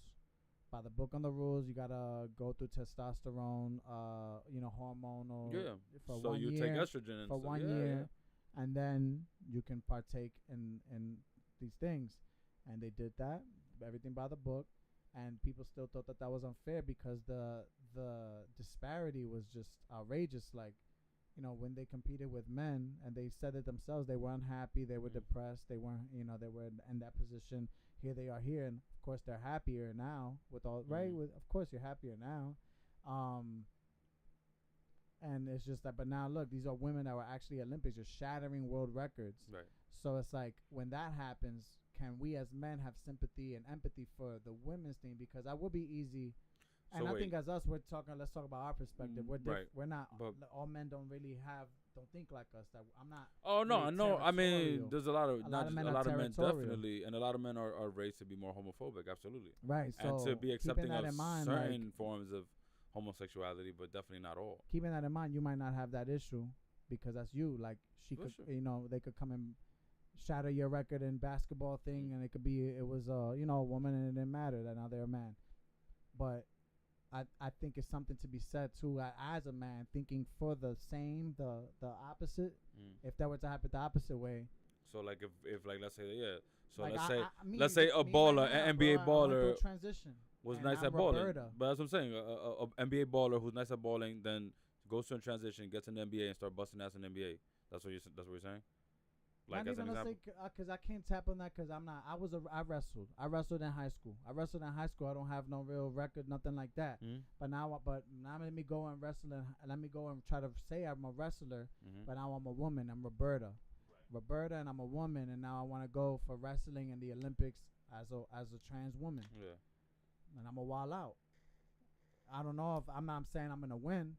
By the book on the rules, you gotta go through testosterone, hormonal. Yeah. For so 1 you year, take estrogen and for stuff. 1 year, and then you can partake in these things. And they did that. everything by the book, and people still thought that was unfair because the disparity was just outrageous. Like, you know, when they competed with men and they said it themselves, they were unhappy, they were depressed, they weren't, you know, they were in that position. Here they are here, and of course they're happier now with all right. With of course you're happier now, and it's just that. But now look, these are women that were actually Olympics, just shattering world records. Right. So it's like when that happens, can we as men have sympathy and empathy for the women's thing? Because that would be easy. And I think as us, we're talking. Let's talk about our perspective. We're not. All men don't really don't think like us. That I'm not. Oh no, no. I mean, there's a lot of men definitely, and a lot of men are raised to be more homophobic. Absolutely. Right. And So to be accepting of mind, certain forms of homosexuality, but definitely not all. Keeping that in mind, you might not have that issue because that's you. Like she could, you know, they could come and shatter your record in basketball thing, and it was you know, a woman, and it didn't matter that now they're a man. But I think it's something to be said too, as a man, thinking for the opposite. If that were to happen the opposite way. So like if like let's say so like let's say a baller, an NBA baller transition was nice at balling. But that's what I'm saying. A NBA baller who's nice at balling then goes to a transition, gets in the NBA and start busting ass in the NBA. That's what you're saying. Like, not even because I can't tap on that because I'm not. I wrestled. I wrestled in high school. I don't have no real record, nothing like that. But now let me go and wrestle and let me go and try to say I'm a wrestler. But now I'm a woman. I'm Roberta, and I'm a woman. And now I want to go for wrestling in the Olympics as a trans woman. Yeah. And I'm a wild out. I don't know if I'm not saying I'm gonna win.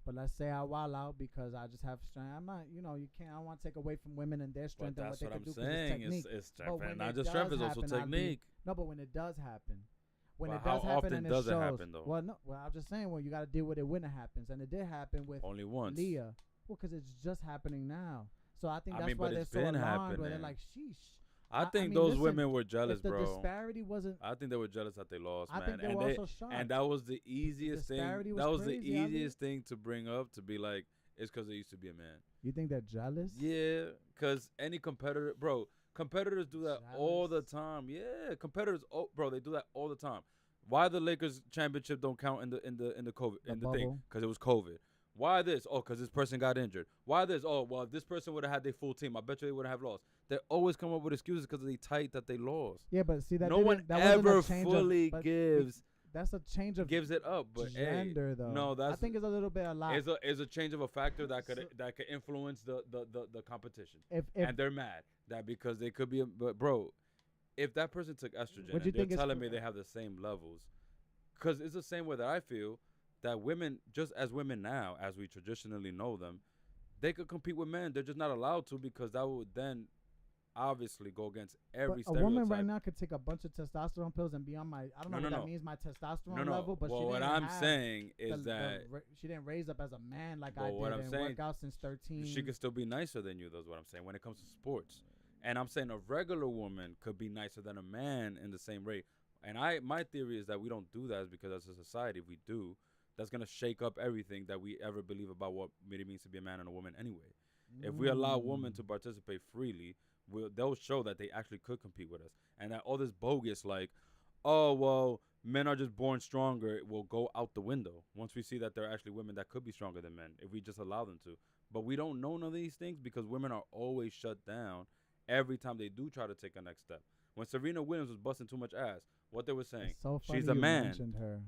But let's say I wild out because I just have strength. I'm not, you know, you can't. I don't want to take away from women and their strength and what they can do. That's what I'm saying. It's strength, not just strength. It's also technique. No, but when it does happen, how often does it happen though? Well, no. Well, I'm just saying. Well, you got to deal with it when it happens, and it did happen with only once. Leah. Well, because it's just happening now. So I think that's why they're so alarmed. Where they're like, sheesh. I think those women were jealous, bro. The disparity wasn't. I think they were jealous that they lost, man. Think they were also shocked. And that was the easiest thing. That was the easiest thing to bring up, to be like, it's because they used to be a man. You think they're jealous? Yeah, because any competitor, bro, competitors do that all the time. Yeah, competitors, bro, they do that all the time. Why the Lakers championship don't count in the COVID in the thing? Because it was COVID. Why this? Oh, because this person got injured. Why this? Oh, well, if this person would have had their full team, I bet you they would have lost. They always come up with excuses because they tight that they lost. Yeah, but see that no one ever fully gives. That's a change of gives it up, but gender though. No, I think it's a little bit a lot. It's a change of a factor that could influence the competition. And they're mad that because they could be, but bro, if that person took estrogen, and they're telling me they have the same levels, because it's the same way that I feel. That women, just as women now, as we traditionally know them, they could compete with men. They're just not allowed to because that would then obviously go against every stereotype. A woman right now could take a bunch of testosterone pills and be on my, I don't know what that means, my testosterone level, but well, she what I'm saying is that she didn't raise up as a man like I did and work out since 13. She could still be nicer than you, that's what I'm saying, when it comes to sports. And I'm saying a regular woman could be nicer than a man in the same rate. And my theory is that we don't do that because as a society, we do. That's going to shake up everything that we ever believe about what it means to be a man and a woman anyway. If we allow women to participate freely, they'll show that they actually could compete with us. And that all this bogus, like, oh, well, men are just born stronger, it will go out the window once we see that there are actually women that could be stronger than men if we just allow them to. But we don't know none of these things because women are always shut down every time they do try to take a next step. When Serena Williams was busting too much ass, what they were saying, she's a man.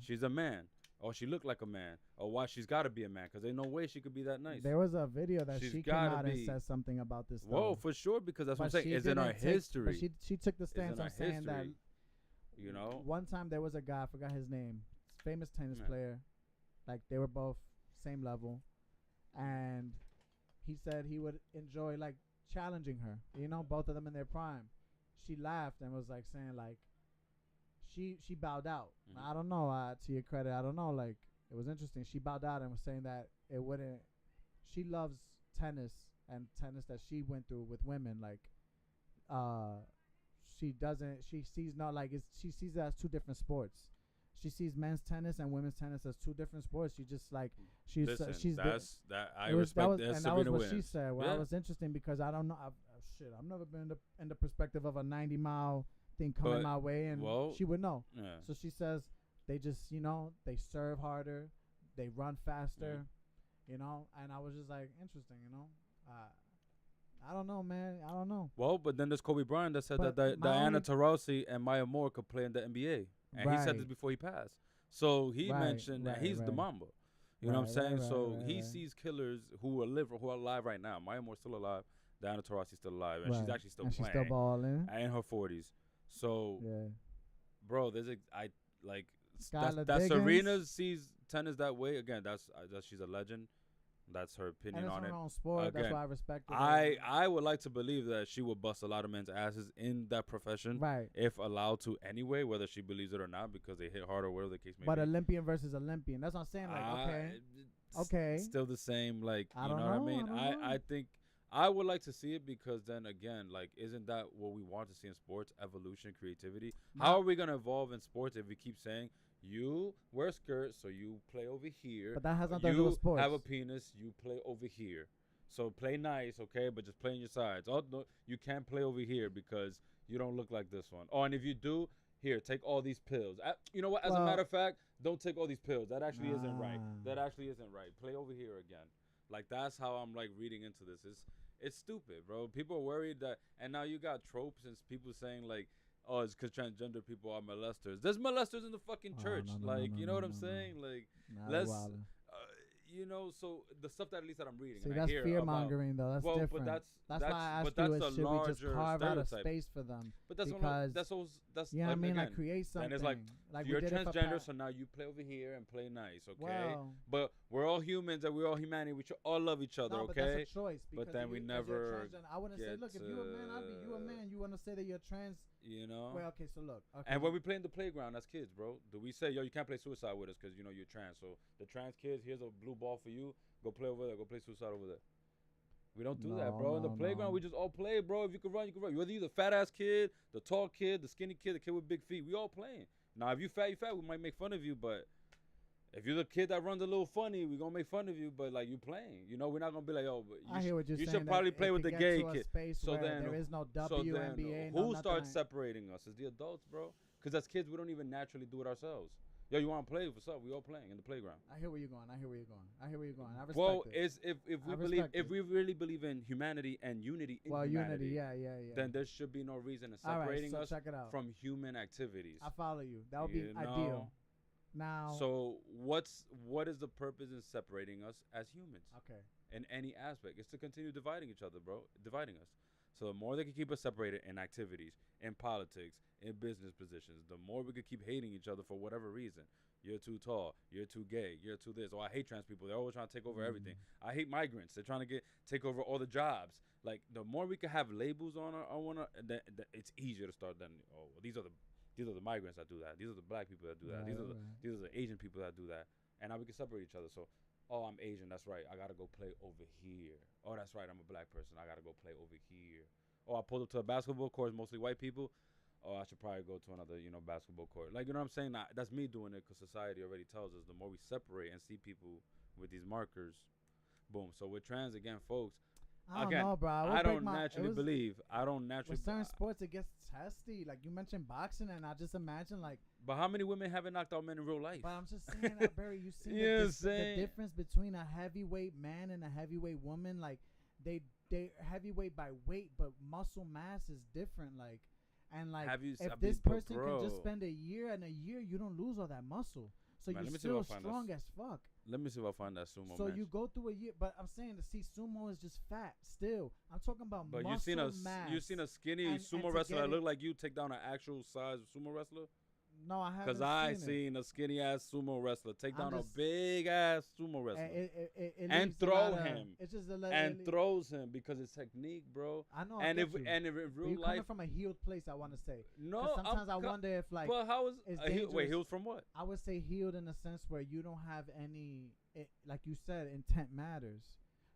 She's a man. Oh, she looked like a man. Oh, why she's got to be a man? Because there's no way she could be that nice. There was a video that she came out and said something about this. Whoa, for sure, because that's what I'm saying. It's in our history. But she took the stance on saying that, you know, one time there was a guy, I forgot his name, famous tennis player. Like, they were both same level. And he said he would enjoy, like, challenging her. You know, both of them in their prime. She laughed and was, like, saying, like, She bowed out. I don't know. To your credit, I don't know. Like, it was interesting. She bowed out and was saying that it wouldn't. She loves tennis and tennis that she went through with women. Like, she doesn't. She sees not like it's. She sees it as two different sports. She sees men's tennis and women's tennis as two different sports. She just like she's. Listen, she's. I respect that. And that was what she said. Well, that was interesting because I don't know. Shit, I've never been in the perspective of a 90-mile thing coming But- my way, and well, she would know. Yeah. So she says they just, they serve harder, they run faster, and I was just like, interesting, I don't know, man. I don't know. Well, but then there's Kobe Bryant that said But that my Diana only- Taurasi and Maya Moore could play in the NBA. And he said this Right. before he passed. So he Right, mentioned that right, he's the right. Mamba. You know what I'm Right, saying? right, So right, he right. sees killers who are alive right now. Maya Moore's still alive. Diana Taurasi's still alive. And she's Right. actually still and she's playing. still balling. In her 40s. So, Yeah. bro, Skylar that Diggins. Serena sees tennis that way. Again, that's she's a legend. That's her And opinion it's on her it. own sport. Again, That's why I respect it. I would like to believe that she would bust a lot of men's asses in that profession. Right. If allowed to anyway, whether she believes it or not, because they hit hard or whatever the case may But be. Olympian versus Olympian. That's what I'm saying. Like, okay. Okay. Still the same, like, I you don't know what I know, mean? I don't know. I think I would like to see it because then again, like, isn't that what we want to see in sports? Evolution, creativity. How are we gonna evolve in sports if we keep saying you wear a skirt, so you play over here? But that has nothing to do with sports. You have a penis, you play over here. So play nice, okay, but just play on your sides. Oh, no, you can't play over here because you don't look like this one. Oh, and if you do, here, take all these pills. You know what? As a matter of fact, don't take all these pills. That actually isn't right. That actually isn't right. Play over here again. Like, that's how I'm, like, reading into this. It's stupid, bro. People are worried that, and now you got tropes and people saying, like, oh, it's because transgender people are molesters. There's molesters in the fucking church. You know what I'm saying? Like, let's, so the stuff that at least that I'm reading. See, and I that's hear fear about- mongering, though. That's well, different. but that's why I asked but that's you, a should we just larger carve out a stereotype. space for them? But that's because, that's you know what I mean? again, Like, create something. and it's like we you're did it for transgender, Pat- so now you play over here and play nice, okay? Well, but we're all humans and we're all humanity. We should all love each other, no, but okay? that's a choice. But because then if we you- if you're never transgender, I wouldn't say, get, look, if you're a man, I'd be you a man. You want to say that you're trans? You know. Well, okay, so look. Okay. And when we play in the playground as kids, bro, do we say, yo, you can't play suicide with us because you know you're trans? So the trans kids, here's a blue ball for you. Go play over there. Go play suicide over there. We don't do that, bro. In the playground, we just all play, bro. If you can run, you can run. Whether you're the fat ass kid, the tall kid, the skinny kid, the kid with big feet, we all playing. Now, if you fat, you fat. We might make fun of you, but if you're the kid that runs a little funny, we gonna make fun of you. But like, you playing, you know, we're not gonna be like, yo, but I hear what you're you saying. should probably that play it with the could gay get to a kid. space So where then, there is no so then WNBA. who starts separating us? It's the adults, bro. Because as kids, we don't even naturally do it ourselves. Yo, you want to play? What's up? We all playing in the playground. I hear where you're going. I respect Well, it. if we I believe respect if it. we really believe in humanity and unity in humanity, yeah. then there should be no reason in All right, separating so us check it out. from human activities. I follow you. That would be You ideal. know? Now. So what is the purpose in separating us as humans? Okay. In any aspect, it's to continue dividing each other, bro. Dividing us. So the more they can keep us separated in activities, in politics, in business positions, the more we could keep hating each other for whatever reason. You're too tall. You're too gay. You're too this. Oh, I hate trans people. They're always trying to take over everything. I hate migrants. They're trying to take over all the jobs. Like, the more we can have labels on it's easier to start. Then, oh, well, these are the migrants that do that. These are the black people that do that. Right, These are the Asian people that do that. And now we can separate each other. So, oh, I'm Asian. That's right. I gotta go play over here. Oh, that's right. I'm a black person. I gotta go play over here. Oh, I pulled up to a basketball court, mostly white people. Oh, I should probably go to another, basketball court. Like, you know what I'm saying? That's me doing it because society already tells us the more we separate and see people with these markers, boom. So with trans, again, folks, I don't know, bro. I don't naturally believe. I don't naturally. With certain sports, it gets testy. Like, you mentioned boxing, and I just imagine, like. But how many women haven't knocked out men in real life? But I'm just saying that, Barry, you see the difference between a heavyweight man and a heavyweight woman. Like, they heavyweight by weight, but muscle mass is different. Like. And like, if this person can just spend a year, you don't lose all that muscle. So you're still strong as fuck. Let me see if I find that sumo match. So you go through a year, but I'm saying sumo is just fat still. I'm talking about muscle mass. You seen a skinny sumo wrestler that look like you take down an actual size sumo wrestler? No, I haven't. Because I seen a skinny ass sumo wrestler take down a big ass sumo wrestler and throw him. It's just throws him because it's technique, bro. I know. And if real you're life, coming from a healed place, I want to say. No, sometimes I wonder if like. But how is wait, healed from what? I would say healed in the sense where you don't have any, like you said, intent matters.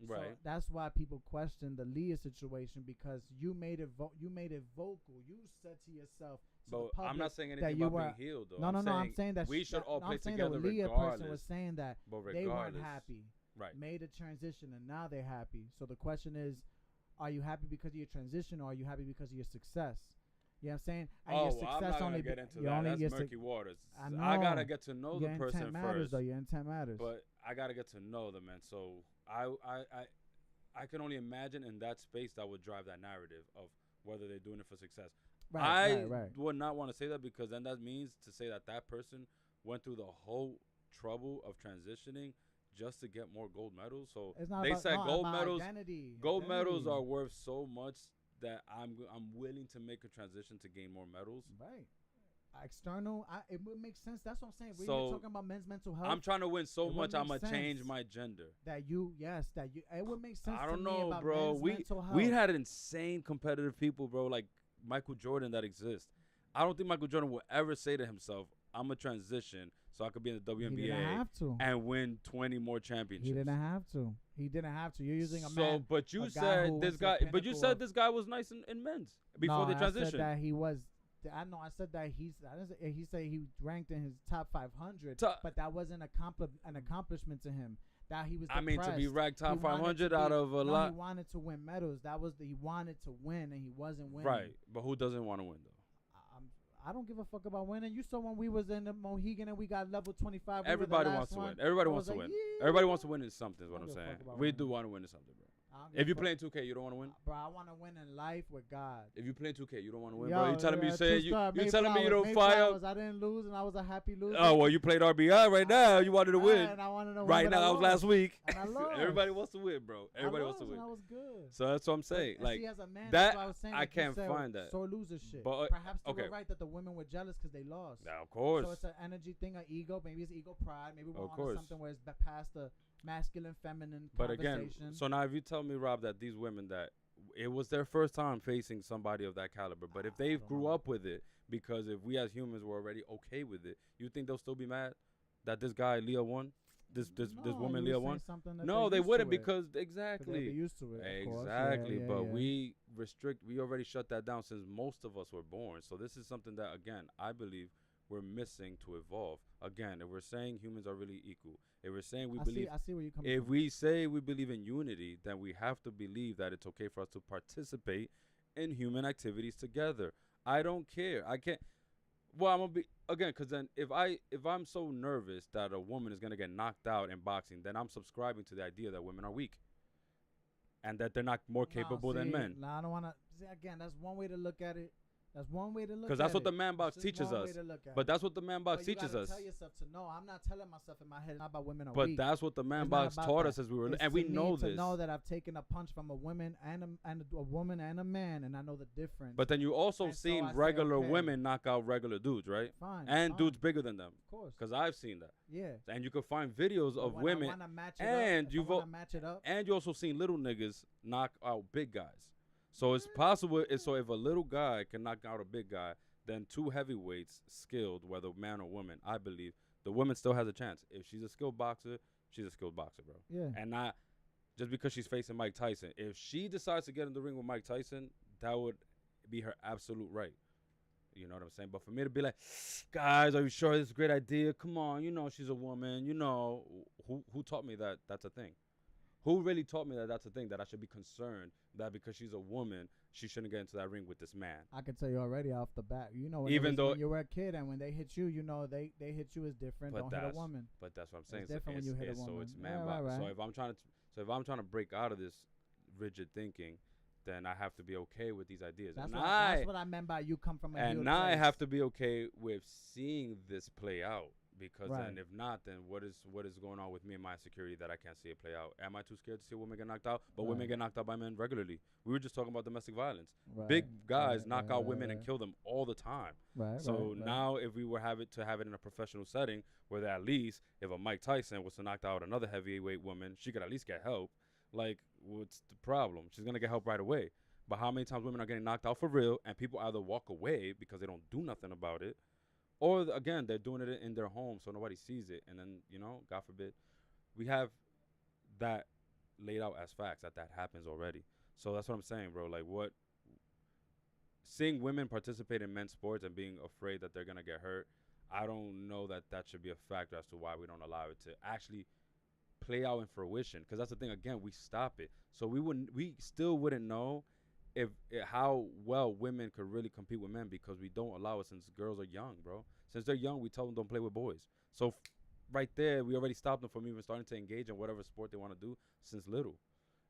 Right. So that's why people question the Leah situation because you made it vocal. You said to yourself. But I'm not saying anything about being healed, though. No, I'm saying that we should all play together the Leah regardless. person was saying that they weren't happy. Right. Made a transition and now they're happy. So the question is, are you happy because of your transition or are you happy because of your success? You know what I'm saying? And Oh, your well, success I'm not only gonna get into you're that. only That's your murky waters. I I gotta know. get to know Your the intent person matters, first. though. Your intent matters. But I gotta get to know them, man. So I can only imagine in that space that would drive that narrative of whether they're doing it for success. I would not want to say that, because then that means to say that that person went through the whole trouble of transitioning just to get more gold medals. So they said gold medals. Gold medals are worth so much that I'm willing to make a transition to gain more medals. Right. External, it would make sense. That's what I'm saying. We're So talking about men's mental health. I'm trying to win so It much, would I'm make gonna change sense my gender. It would make sense. I to don't me know, about bro. men's mental health. We had insane competitive people, bro, like Michael Jordan that exist. I don't think Michael Jordan will ever say to himself, "I'm a transition so I could be in the WNBA He didn't have to. and win 20 more championships." He didn't have to. He didn't have to. You're using a man. But you a guy said who this was guy. the But you pinnacle said of- this guy was nice in men's before the transition. I said that he was. I know. I said that he said he ranked in his top 500, but that wasn't an accomplishment to him. That he was. I mean, to be depressed. ranked top He wanted 500 to out be- of a no, lot. He wanted to win medals. He wanted to win, and he wasn't winning. Right, but who doesn't want to win though? I don't give a fuck about winning. You saw when we was in the Mohegan and we got level 25. Everybody wants to win. Everybody wants to win. Everybody wants to win in something. Is what I I'm don't give a saying. fuck about We winning. do want to win in something, bro. I don't give If a you fuck. play in 2K, you don't want to win. Bro, I want to win in life with God. If you play in 2K, you don't want to win, Yo, bro. You telling me yeah, saying two-star, you telling me you don't Mayflowers, fire? Mayflowers. I didn't lose and I was a happy loser. Oh well, you played RBI right now. You wanted to win. And I wanted to win, Right but now, I that was last lost. week. And I lost. Everybody wants to win, bro. Everybody I wants to lost win. and I was good. So that's what I'm saying. And Like see, as a man, that, that's what I was saying, I like you can't said, find that. Sore loser shit. But, perhaps they okay. were right that the women were jealous because they lost. Yeah, of course. So it's an energy thing, an ego. Maybe it's ego pride. Maybe we're Of on course. something where it's past the masculine, feminine But conversation. again, so now if you tell me, Rob, that these women that it was their first time facing somebody of that caliber, but if they grew up with it, because if we as humans were already okay with it, you think they'll still be mad that this guy Leah won? This woman Leah won? No, they wouldn't, because exactly. They'd be used to it, of course. Exactly, Yeah, but yeah. we already shut that down since most of us were born. So this is something that, again, I believe we're missing to evolve. Again, if we're saying humans are really equal, if we're saying we believe, I see where you're coming if from. we say we believe in unity, then we have to believe that it's okay for us to participate in human activities together. I don't care. I can't. Well, I'm gonna be again, because then if I'm so nervous that a woman is gonna get knocked out in boxing, then I'm subscribing to the idea that women are weak and that they're not more capable than men. No, I don't want to. Again, that's one way to look at it. That's one way to look at it. Because that's what the man box That's just teaches one us. way to look at But it. that's what the man box But you teaches gotta us. Tell yourself to know. I'm not telling myself in my head. It's not about women are But weak. that's what the man It's not box about taught that. us as we were, It's and we to know me to this. know that I've taken a punch from a woman and a woman and a man, and I know the difference. But then you also And so seen I say, regular okay. women knock out regular dudes, right? Fine. And fine. dudes bigger than them. Of course. Because I've seen that. Yeah. And you can find videos But of when women, I wanna match it and up, you've if I wanna match it up. and you also seen little niggas knock out big guys. So it's possible. So if a little guy can knock out a big guy, then two heavyweights skilled, whether man or woman, I believe the woman still has a chance. If she's a skilled boxer, she's a skilled boxer, bro. Yeah. And not just because she's facing Mike Tyson. If she decides to get in the ring with Mike Tyson, that would be her absolute right. You know what I'm saying? But for me to be like, guys, are you sure this is a great idea? Come on, you know she's a woman. You know, who taught me that that's a thing? Who really taught me that that's a thing, that I should be concerned that because she's a woman, she shouldn't get into that ring with this man? I can tell you already off the bat. You know, when Even though when you were a kid and when they hit you, you know they hit you is different. But Don't hit a woman. But that's what I'm saying. It's different when you hit a So woman. it's man Right, box. right, So right. if I'm trying to break out of this rigid thinking, then I have to be okay with these ideas. That's And what I meant by you come from a and healed now I place. have to be okay with seeing this play out, because Right. then if not, then what is going on with me and my insecurity that I can't see it play out? Am I too scared to see a woman get knocked out? But women Right. get knocked out by men regularly. We were just talking about domestic violence. Right, Big guys right, knock right, out right, women right. and kill them all the time. Right. So right, right. now, if we were have it in a professional setting, where at least if a Mike Tyson was to knock out another heavyweight woman, she could at least get help. Like, what's the problem? She's gonna get help right away. But how many times women are getting knocked out for real, and people either walk away because they don't do nothing about it, or again they're doing it in their home so nobody sees it, and then God forbid, we have that laid out as facts that happens already. So that's what I'm saying, bro. Like, what? Seeing women participate in men's sports and being afraid that they're gonna get hurt, I don't know that should be a factor as to why we don't allow it to actually play out in fruition. Because that's the thing. Again, we stop it, so we still wouldn't know how well women could really compete with men because we don't allow it since girls are young, bro. Since they're young, we tell them don't play with boys. So right there, we already stopped them from even starting to engage in whatever sport they want to do since little.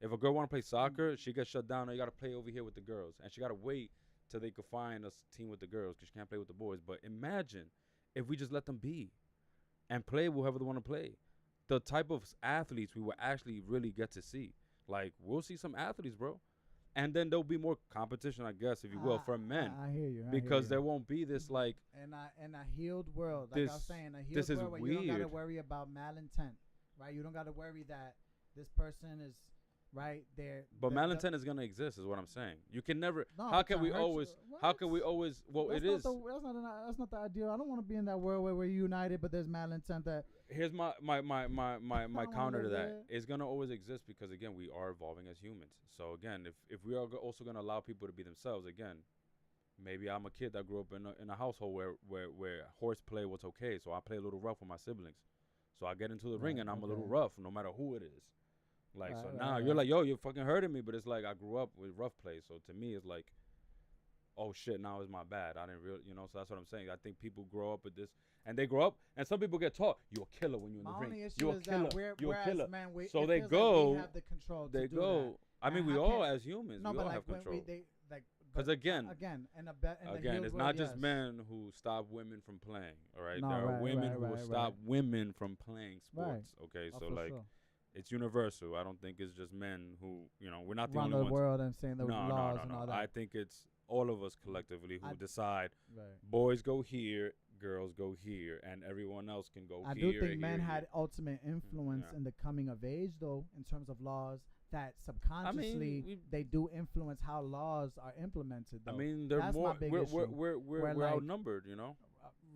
If a girl want to play soccer, she gets shut down. You got to play over here with the girls, and she got to wait till they could find a team with the girls because she can't play with the boys. But imagine if we just let them be and play with whoever they want to play. The type of athletes we will actually really get to see. Like, we'll see some athletes, bro. And then there'll be more competition, I guess, if you will, for men. I hear you. Because there won't be this, like... In a healed world, like I was saying, a healed world where you don't got to worry about malintent, right? You don't got to worry that this person is, right, there. But malintent is going to exist, is what I'm saying. You can never... how can we always... Well, that's not the ideal. I don't want to be in that world where we're united, but there's malintent that... Here's my counter to that. It's going to always exist because, again, we are evolving as humans. So, again, if we are also going to allow people to be themselves, again, maybe I'm a kid that grew up in a household where horseplay was okay. So I play a little rough with my siblings. So I get into the ring and I'm a little rough no matter who it is. Like, so now you're like, yo, you're fucking hurting me. But it's like I grew up with rough play. So to me, it's like, oh, shit, now it's my bad. I didn't really, so that's what I'm saying. I think people grow up with this. And they grow up, and some people get taught, you're a killer when you're in the ring. You're a killer. You're a killer. Man, so they go. Like we have the control to do that. I mean, we all, as humans, we all have control. Because again, it's not just men who stop women from playing, all right? There are women who will stop women from playing sports, okay? So, like, it's universal. I don't think it's just men who, we're not the only ones. Around the world and saying the laws and all that. I think it's all of us collectively who decide boys go here, girls go here, and everyone else can go here. I do think men had ultimate influence in the coming of age, though, in terms of laws, that subconsciously they do influence how laws are implemented, though. I mean, they're more, we're outnumbered,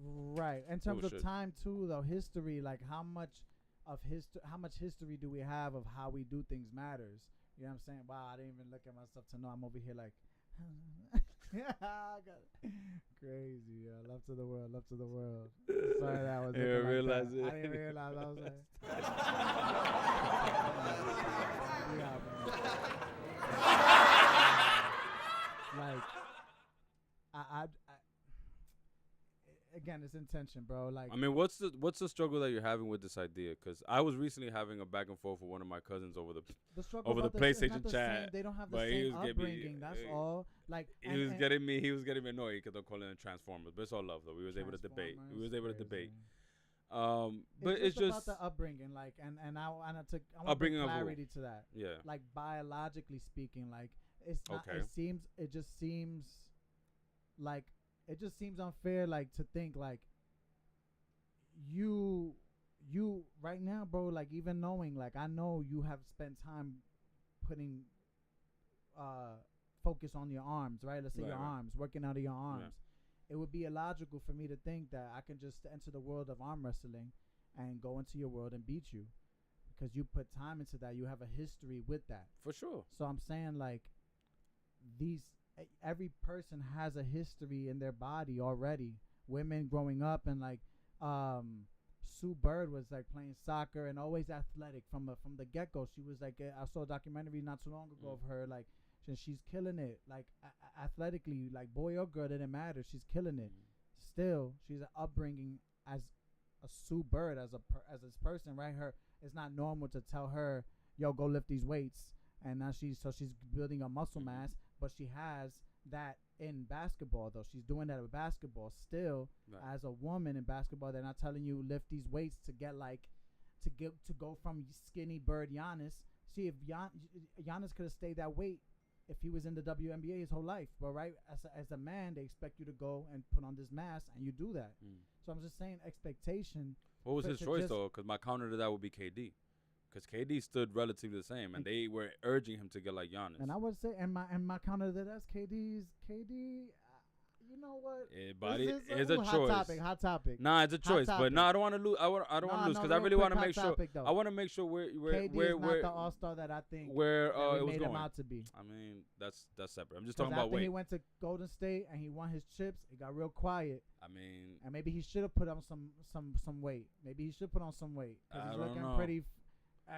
Right. In terms of time, too, though, history, like how much history do we have of how we do things matters. You know what I'm saying? Wow, I didn't even look at myself to know I'm over here like... Yeah, I got it. Crazy, yo. Love to the world, love to the world. Sorry that was. I didn't realize it. I didn't realize I was like. Like, I again, it's intention, bro. Like, I mean, what's the struggle that you're having with this idea? Because I was recently having a back and forth with one of my cousins over the PlayStation chat. They don't have the same upbringing. That's all. Like, he was getting me annoyed because I'm calling them Transformers, but it's all love though. We was able to debate. But it's just about the upbringing, like, and I want to bring clarity to that. Yeah. Like, biologically speaking, like, it's not. Okay. It just seems unfair, like, to think like you right now, bro, like, even knowing, like, I know you have spent time putting focus on your arms, right? Let's say your arms, working out of your arms. It would be illogical for me to think that I can just enter the world of arm wrestling and go into your world and beat you, because you put time into that. You have a history with that. For sure. So I'm saying, like, every person has a history in their body already. Women growing up, and like Sue Bird was like playing soccer and always athletic from the get-go. She was like, I saw a documentary not too long ago of her, like, she's killing it, like, athletically, like, boy or girl, didn't matter. She's killing it. Still, she's an upbringing as a Sue Bird, as this person, right? It's not normal to tell her, yo, go lift these weights, and now she's building a muscle mass. But she has that in basketball, though. She's doing that with basketball. Still, as a woman in basketball, they're not telling you lift these weights to go from skinny Bird Giannis. See, if Giannis could have stayed that weight if he was in the WNBA his whole life, but right, as a man, they expect you to go and put on this mass, and you do that. So I'm just saying, expectation. What was his choice, though? Because my counter to that would be KD. Because KD stood relatively the same, and they were urging him to get like Giannis. And I would say, and my counter to that's KD. You know what? It's a choice. Hot topic. Nah, it's a choice. But no, I don't want to lose. I don't want to lose because I really want to make sure. I want to make sure where KD is not the all-star that I think where it was made going. Him out to be. I mean, that's separate. I'm just talking about weight. After he went to Golden State and he won his chips, it got real quiet. I mean, and maybe he should have put on some weight. Maybe he should put on some weight because he's looking pretty.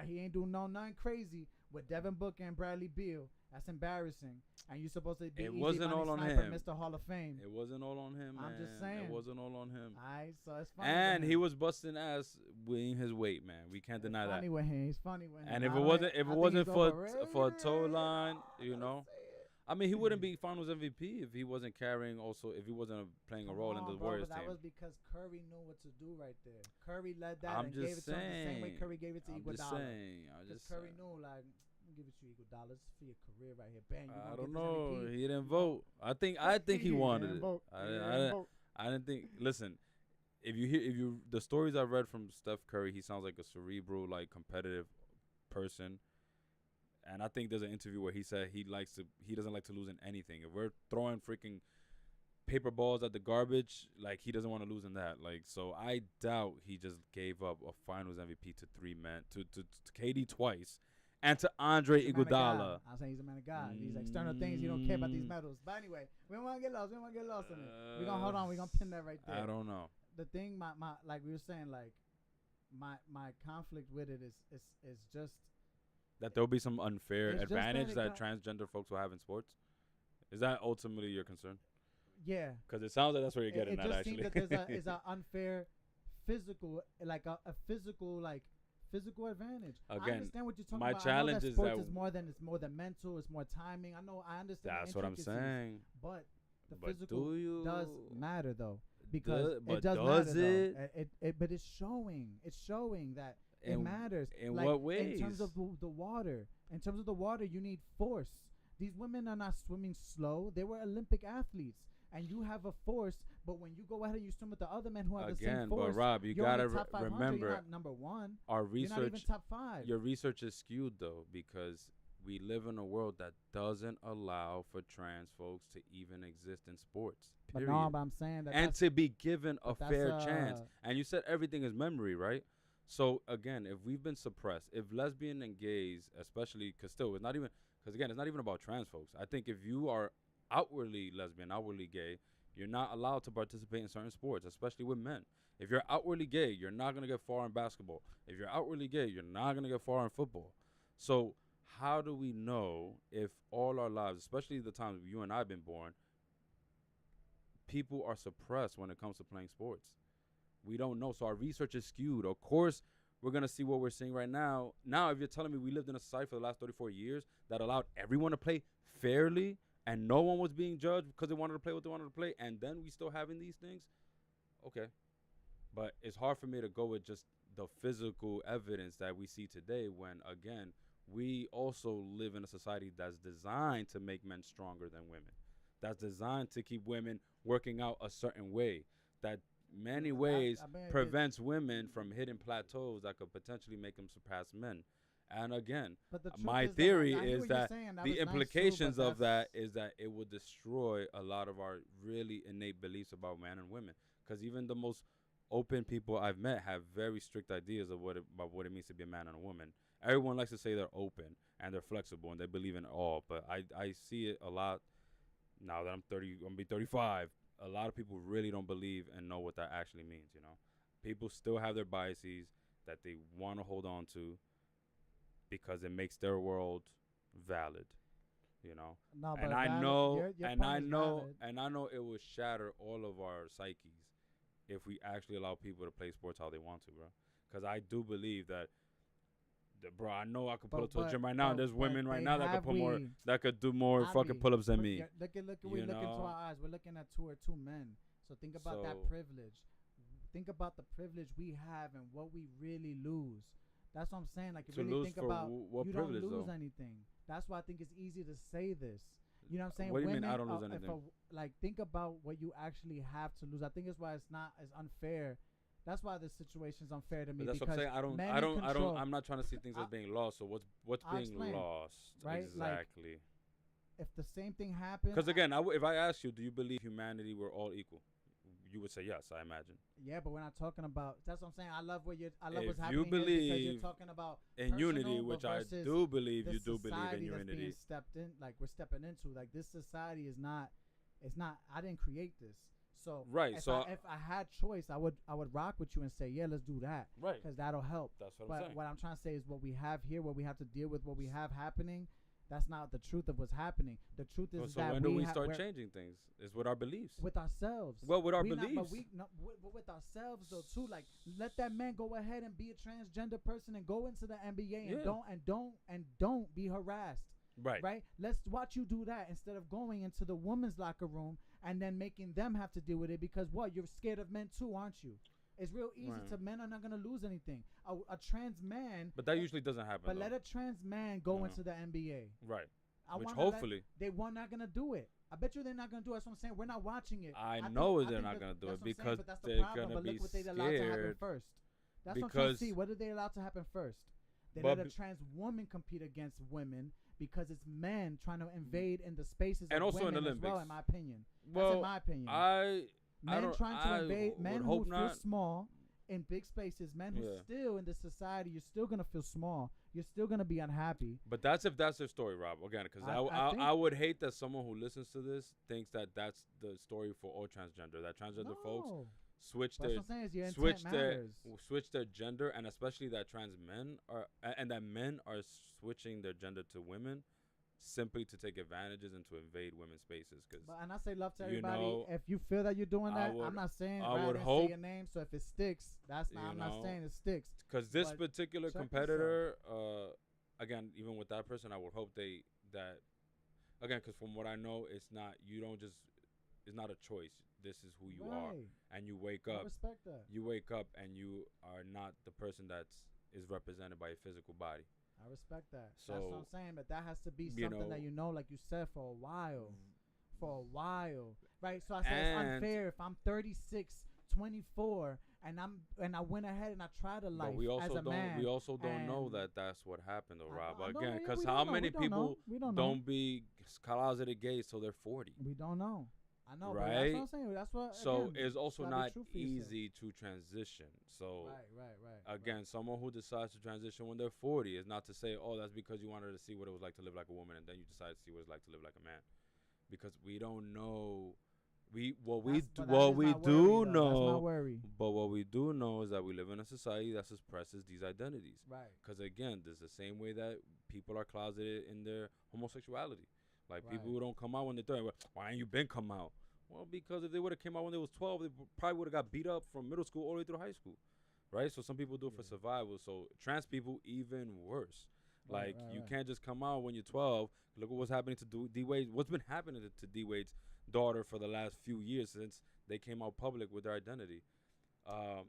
He ain't doing nothing crazy with Devin Booker and Bradley Beal, That's embarrassing. And you're supposed to be It Easy wasn't Money all on Sniper, him. Mr. Hall of Fame. It wasn't all on him, man. I'm just saying. It wasn't all on him. Alright, so it's funny. And he was busting ass weighing his weight, man. We can't deny that. Funny with him. He's funny with him. And if I it don't- wasn't I think for he's for a overrated. toe line, I you don't know. say it. I mean, he wouldn't be Finals MVP if he wasn't carrying. Also, if he wasn't playing a Come role in on, the bro, Warriors but that team. was because Curry knew what to do right there. Curry led that I'm and gave it just to him the same way saying. Curry gave it to I'm Iguodala. just saying. I'm Because just Curry saying. knew, like, I'm gonna give it to you, Iguodala. This is for your career right here. Bang, you I gonna don't get know. this MVP. He didn't vote. I think he wanted it. Vote. I He didn't- I didn't didn't- vote. I didn't think. Listen, if you the stories I've read from Steph Curry, he sounds like a cerebral, like competitive person. And I think there's an interview where he said he doesn't like to lose in anything. If we're throwing freaking paper balls at the garbage, like he doesn't want to lose in that. Like, so I doubt he just gave up a Finals MVP to three men to KD twice, and to Andre He's a man of God. Iguodala. I'm saying he's a man of God. These external things, you don't care about these medals. But anyway, we don't want to get lost. We don't want to get lost in it. We're going to hold on. We're going to pin that right there. I don't know. The thing, my like we were saying, like, my conflict with it is just, That there'll be some unfair It's just advantage that that it transgender folks will have in sports. Is that ultimately your concern? yeah. Because it sounds like that's where you're getting It at, just actually. seems that there's an unfair physical, like a physical, physical advantage. I Again, understand what you're talking my about. challenge I know that is sports that is more than mental. It's more timing. I understand. That's the what I'm intricacies, saying. But the But physical do you? does matter though, because but it does does matter it? though. But it's showing. It's showing that it In- matters. in Like, what ways? In terms of the water. In terms of the water, you need force. These women are not swimming slow. They were Olympic athletes. And you have a force, but when you go ahead and you swim with the other men who have the same Again, force, but Rob, you you're gotta only top 500, remember you're not number one. our You're not even research. top 5. Your research is skewed though, because we live in a world that doesn't allow for trans folks to even exist in sports. But Period. no, but I'm saying that And that's, to be given a but that's, fair chance. And you said everything is memory, right? So again, if we've been suppressed, if lesbian and gays, especially, because it's not even about trans folks. I think if you are outwardly lesbian, outwardly gay, you're not allowed to participate in certain sports, especially with men. If you're outwardly gay, you're not going to get far in basketball. If you're outwardly gay, you're not going to get far in football. So how do we know if all our lives, especially the times you and I have been born, people are suppressed when it comes to playing sports? We don't know. So our research is skewed. Of course, we're going to see what we're seeing right now. Now, if you're telling me we lived in a society for the last 34 years that allowed everyone to play fairly and no one was being judged because they wanted to play what they wanted to play, and then we still having these things, okay. But it's hard for me to go with just the physical evidence that we see today when, again, we also live in a society that's designed to make men stronger than women, that's designed to keep women working out a certain way, that many ways prevents women from hitting plateaus that could potentially make them surpass men. And again, but the truth my is theory I hear is what you're that saying. That the was nice too, implications but of that that's- is that it will destroy a lot of our really innate beliefs about man and women. Because even the most open people I've met have very strict ideas of about what it means to be a man and a woman. Everyone likes to say they're open and they're flexible and they believe in all, but I see it a lot now that I'm 30, I'm gonna be 35. A lot of people really don't believe and know what that actually means, you know. People still have their biases that they want to hold on to because it makes their world valid, you know. No, but And I valid- know, your and point I is know, valid. and I know it will shatter all of our psyches if we actually allow people to play sports how they want to, bro. Because I do believe that, bro, I know I could pull up to a gym right now, and there's women right now that could put more, that could do more fucking pull-ups than me. Look, You we look into know? our eyes. We're looking at two men. So think about that So- privilege. Think about the privilege we have and what we really lose. That's what I'm saying. Like, if To you really lose think for about, what you privilege, don't lose though? anything. That's why I think it's easy to say this. You know what I'm saying? What do you mean I Women don't lose are- if anything? like, think about what you actually have to lose. I think it's why it's not as unfair. That's why this situation's unfair to me. But that's what because I'm saying. men in control- I'm not trying to see things as being lost. So what's I'll being explain, lost right? Like, exactly? If the same thing happened, Because again, if I ask you, do you believe humanity we're all equal? You would say yes, I imagine. yeah, but we're not talking about. That's what I'm saying. I love what's If happening you here because you're believe talking about In unity, personal, which but I versus do believe, the you do believe in society that's being unity. stepped in, like we're stepping into. Like, this society is not. It's not. I didn't create this. So Right, If so if I had choice, I would rock with you and say, yeah, let's do that. Right. Because that'll help. That's what I'm But saying. what I'm trying to say is what we have here, what we have to deal with, what we have happening. That's not the truth of what's happening. The truth is So that when do we we're start changing things? It's with our beliefs. with ourselves. Well, with our We not- beliefs. but we no, with ourselves though too. Like, let that man go ahead and be a transgender person and go into the NBA and don't be harassed. Right. Let's watch you do that instead of going into the women's locker room and then making them have to deal with it because you're scared of men too, aren't you? It's real easy to men are not gonna lose anything. A trans man. But that usually doesn't happen. But let a trans man go into the NBA. Right. Which wanna hopefully they were not gonna do it. I bet you they're not gonna do it. That's what I'm saying. We're not watching it. I know they're not gonna do it because they're gonna be look what they allowed to happen scared. first. That's what I'm trying to see. What did they allow to happen first? They let a trans woman compete against women because it's men trying to invade in the spaces and of also in women the as well, Olympics. in my opinion. Well, that's in my opinion. Men trying to invade, men who feel small in big spaces, men who still in this society, you're still going to feel small. You're still going to be unhappy. But that's if that's their story, Rob. Again, because I would hate that someone who listens to this thinks that that's the story for all transgender, that transgender folks switch their gender, and especially that trans men are, and that men are switching their gender to women simply to take advantages and to invade women's spaces. And I say love to everybody. If you feel that you're doing that, I'm not saying I would hope, say your name. So if it sticks, I'm not saying it sticks. Because this particular competitor, again, even with that person, I would hope because from what I know, it's not a choice. This is who you are, and you wake up. I respect that. You wake up and you are not the person that is represented by a physical body. I respect that. So, that's what I'm saying. But that has to be something that like you said, for a while. Right? So I say it's unfair if I'm 36, 24, and I went ahead and I tried a life as a man. We also don't know that that's what happened, though, Rob. Again, because how many people don't be closeted gay till they're 40? We don't know. I know, right? But that's what I'm saying. That's what. So again, it's also not easy to transition. So again, someone who decides to transition when they're 40 is not to say, oh, that's because you wanted to see what it was like to live like a woman, and then you decide to see what it's like to live like a man, because we don't know. What we do know is that we live in a society that suppresses these identities. Right. Because again, there's the same way that people are closeted in their homosexuality. Like people who don't come out when they're 30. Why ain't you been come out? Well, because if they would have came out when they was 12, they probably would have got beat up from middle school all the way through high school, right? So some people do it for survival. So trans people even worse. Like you can't just come out when you're 12. Look at what's happening to D Wade. What's been happening to D Wade's daughter for the last few years since they came out public with their identity.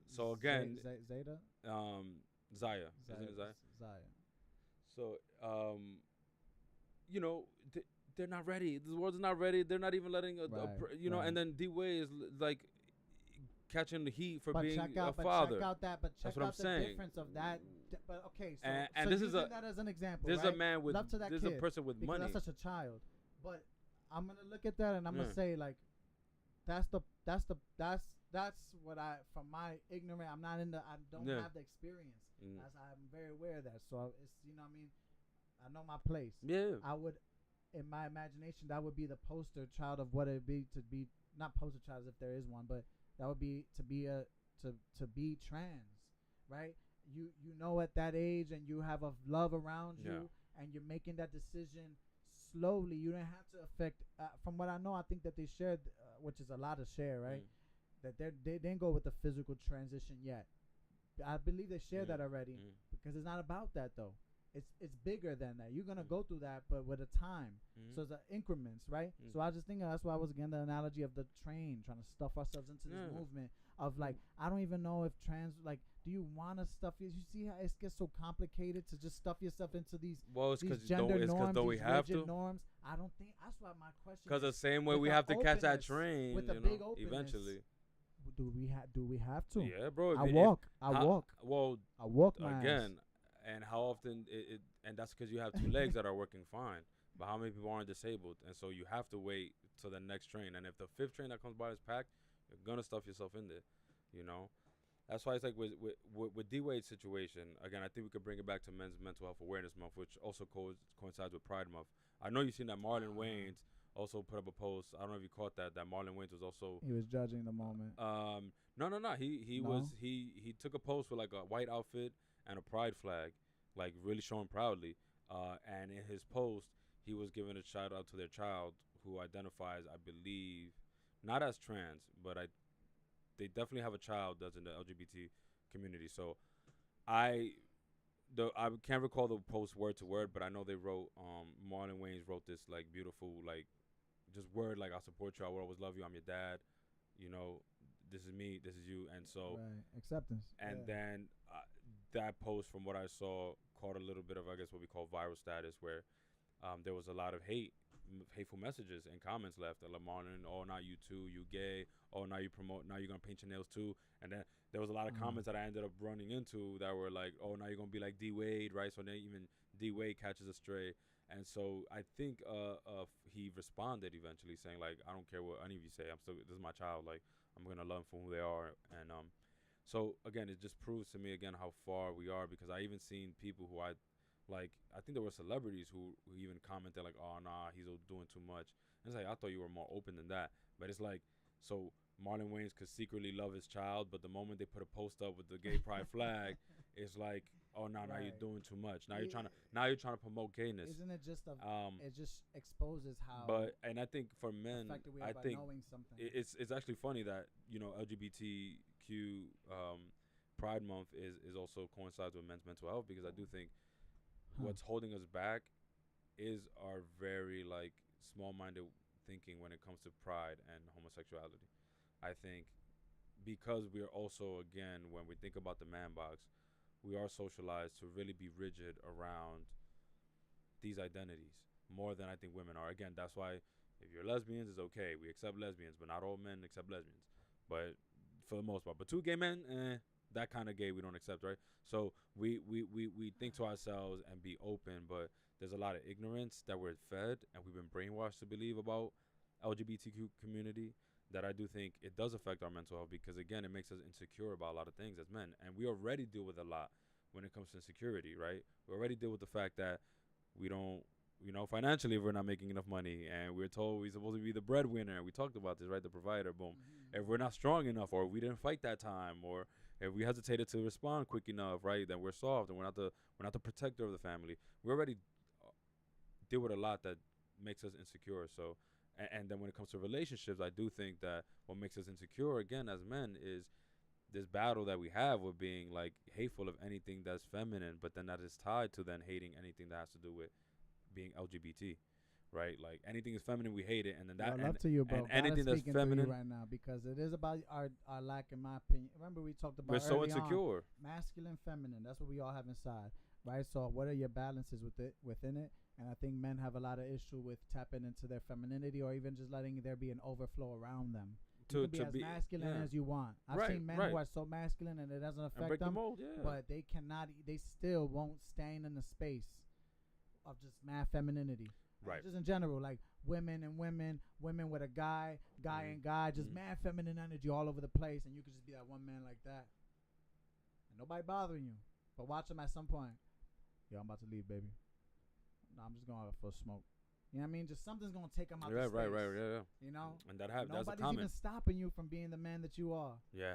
So again, Zeta. Zaya. Isn't it Zaya? Zaya. So they're not ready. The world's not ready. They're not even letting and then D Wade is like catching the heat for being a father. Check out the difference of that. But okay, so and this is that as an example. There's a man with love to that there's kid, a person with money. That's such a child. But I'm gonna look at that and I'm gonna say like, that's what from my ignorant. I don't have the experience. I'm very aware of that. So it's what I mean. I know my place. Yeah. I would, in my imagination, that would be the poster child of what it'd be to be, not poster child if there is one, but that would be to be trans, right? You at that age and you have a love around you and you're making that decision slowly. You don't have to affect. From what I know, I think that they shared, which is a lot of share, right? That they didn't go with the physical transition yet. I believe they shared that already because it's not about that though. It's bigger than that. You're gonna go through that, but with a time. So it's increments, right? So I just think that's why I was again the analogy of the train, trying to stuff ourselves into this movement of like, I don't even know if trans, like, do you want to stuff? You see how it gets so complicated to just stuff yourself into these gender norms, these rigid norms. I don't think that's why my question. Because the same way we have to catch that train, with a big openness, eventually. Do we have to? Yeah, bro. I walk. Well, I walk again. And how often and that's because you have two legs that are working fine, but how many people aren't disabled? And so you have to wait till the next train. And if the fifth train that comes by is packed, you're gonna stuff yourself in there, That's why it's like with D Wade's situation. Again, I think we could bring it back to Men's Mental Health Awareness Month, which also coincides with Pride Month. I know you've seen that Marlon Wayans also put up a post. I don't know if you caught that Marlon Wayans was also. He was judging the moment. No. He took a post with like a white outfit and a pride flag, like really showing proudly. And in his post, he was giving a shout out to their child who identifies, I believe, not as trans, but they definitely have a child that's in the LGBT community. So I can't recall the post word to word, but I know they wrote Marlon Wayans wrote this like beautiful like just word like I support you, I will always love you, I'm your dad, you know, this is me, this is you, and so acceptance. And then that post, from what I saw, caught a little bit of, I guess, what we call viral status, where there was a lot of hateful messages and comments left. Like Marlon, oh, now you too, you gay. Oh, now you're gonna paint your nails too. And then there was a lot of comments that I ended up running into that were like, oh, now you're gonna be like D Wade, right? So then even D Wade catches a stray. And so I think he responded eventually saying like, I don't care what any of you say. This is my child. Like, I'm gonna love them for who they are. And so again, it just proves to me again how far we are, because I even seen people who I think there were celebrities who even commented like, oh nah, he's doing too much. And it's like, I thought you were more open than that. But it's like, so Marlon Wayans could secretly love his child, but the moment they put a post up with the gay pride flag, it's like, oh no, now you're doing too much. Now you're trying to promote gayness. Isn't it just it just exposes how? And I think for men, I think it's actually funny that, you know, LGBTQ Pride Month is also coincides with men's mental health, because I do think what's holding us back is our very like small-minded thinking when it comes to pride and homosexuality. I think because we are also, again, when we think about the man box, we are socialized to really be rigid around these identities more than I think women are. Again, that's why if you're lesbians, it's okay. We accept lesbians, but not all men accept lesbians. But for the most part, but two gay men, that kind of gay we don't accept, right? So we think to ourselves and be open, but there's a lot of ignorance that we're fed and we've been brainwashed to believe about LGBTQ community, that I do think it does affect our mental health, because again, it makes us insecure about a lot of things as men, and we already deal with a lot when it comes to insecurity, right? We already deal with the fact that we don't, you know, financially we're not making enough money, and we're told we're supposed to be the breadwinner. We talked about this, right? The provider, boom. If we're not strong enough, or we didn't fight that time, or if we hesitated to respond quick enough, right, then we're soft and we're not the protector of the family. We already deal with a lot that makes us insecure. So, and then when it comes to relationships, I do think that what makes us insecure, again, as men, is this battle that we have with being like hateful of anything that's feminine, but then that is tied to then hating anything that has to do with being LGBT, right? Like anything is feminine, we hate it, and then that. Love to you, bro. And anything that's feminine right now, because it is about our lack, in my opinion. Remember we talked about we're so insecure. Masculine, feminine. That's what we all have inside, right? So what are your balances within it? And I think men have a lot of issue with tapping into their femininity, or even just letting there be an overflow around them. You can be as masculine as you want. I've seen men who are so masculine and it doesn't affect them, but they cannot. They still won't stand in the space of just mad femininity. Right. Just in general, like women and women with a guy and guy, just mad feminine energy all over the place, and you could just be that one man like that, and nobody bothering you. But watch them at some point. Yo, I'm about to leave, baby. No, I'm just going out for a smoke. You know what I mean? Just something's going to take them out of space. Right. You know? And that's a nobody's comment. even stopping you from being the man that you are. Yeah.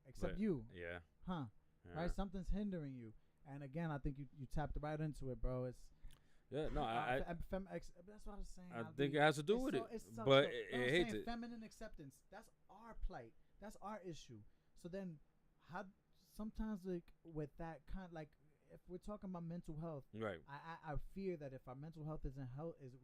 Except you. Yeah. Huh. Yeah. Right? Something's hindering you. And again, I think you tapped right into it, bro. It's that's what I was saying. I think it has to do with it. But it hates it. Feminine acceptance. That's our plight. That's our issue. So then how sometimes like with that kind of like, if we're talking about mental health, right? I fear that if our mental health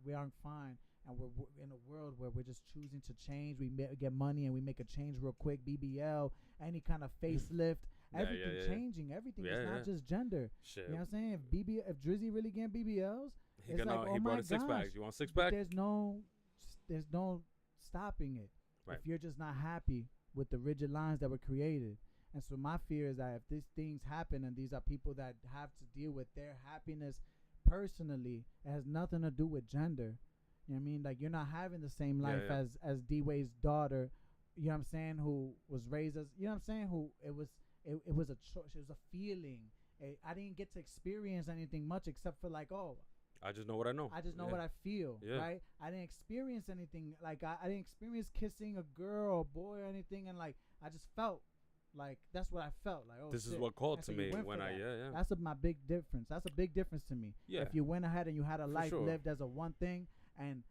we aren't fine, and we're in a world where we're just choosing to change, we get money and we make a change real quick, BBL, any kind of facelift, everything changing, everything. It's not just gender. Shit. You know what I'm saying? If Drizzy really getting BBLs, it's like, he brought a six-pack. You want a six-pack? There's no stopping it. Right. If you're just not happy with the rigid lines that were created. And so my fear is that if these things happen, and these are people that have to deal with their happiness personally, it has nothing to do with gender. You know what I mean? Like, you're not having the same life as D-Wade's daughter, you know what I'm saying, who was raised as, you know what I'm saying, who it was a choice, it was a feeling. I didn't get to experience anything much except for like, oh, I just know what I know. I just know what I feel, right? I didn't experience anything. Like, I didn't experience kissing a girl or boy or anything, and like, I just felt. Like that's what I felt like. Oh, This is shit. what called And to so you me went when for I that. That's my big difference. That's a big difference to me. Yeah. If you went ahead and you had a life sure. lived as a one thing, and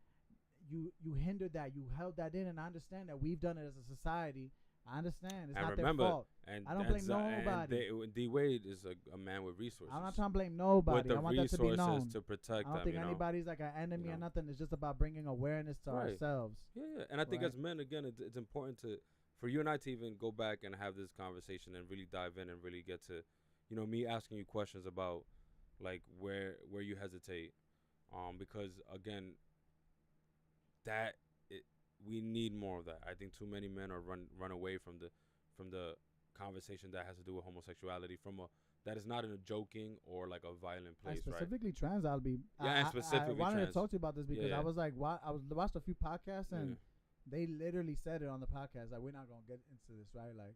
you hindered that, you held that in, and I understand that we've done it as a society. I understand. It's and not remember, their fault. And I don't blame and nobody. D Wade is a man with resources. I'm not trying to blame nobody. With the I want that to be known. resources to protect I don't them, think you know? anybody's like an enemy or nothing. It's just about bringing awareness to Right. ourselves. Yeah. And I think Right. as men, again, it's important for you and I to even go back and have this conversation and really dive in and really get to, me asking you questions about like where you hesitate, because again, we need more of that. I think too many men are run away from the conversation that has to do with homosexuality that is not in a joking or like a violent place, and specifically trans, I'll be. Yeah, and specifically I wanted trans. to talk to you about this because Yeah. I was like, I watched a few podcasts and Yeah. they literally said it on the podcast. Like, we're not gonna get into this, right? Like,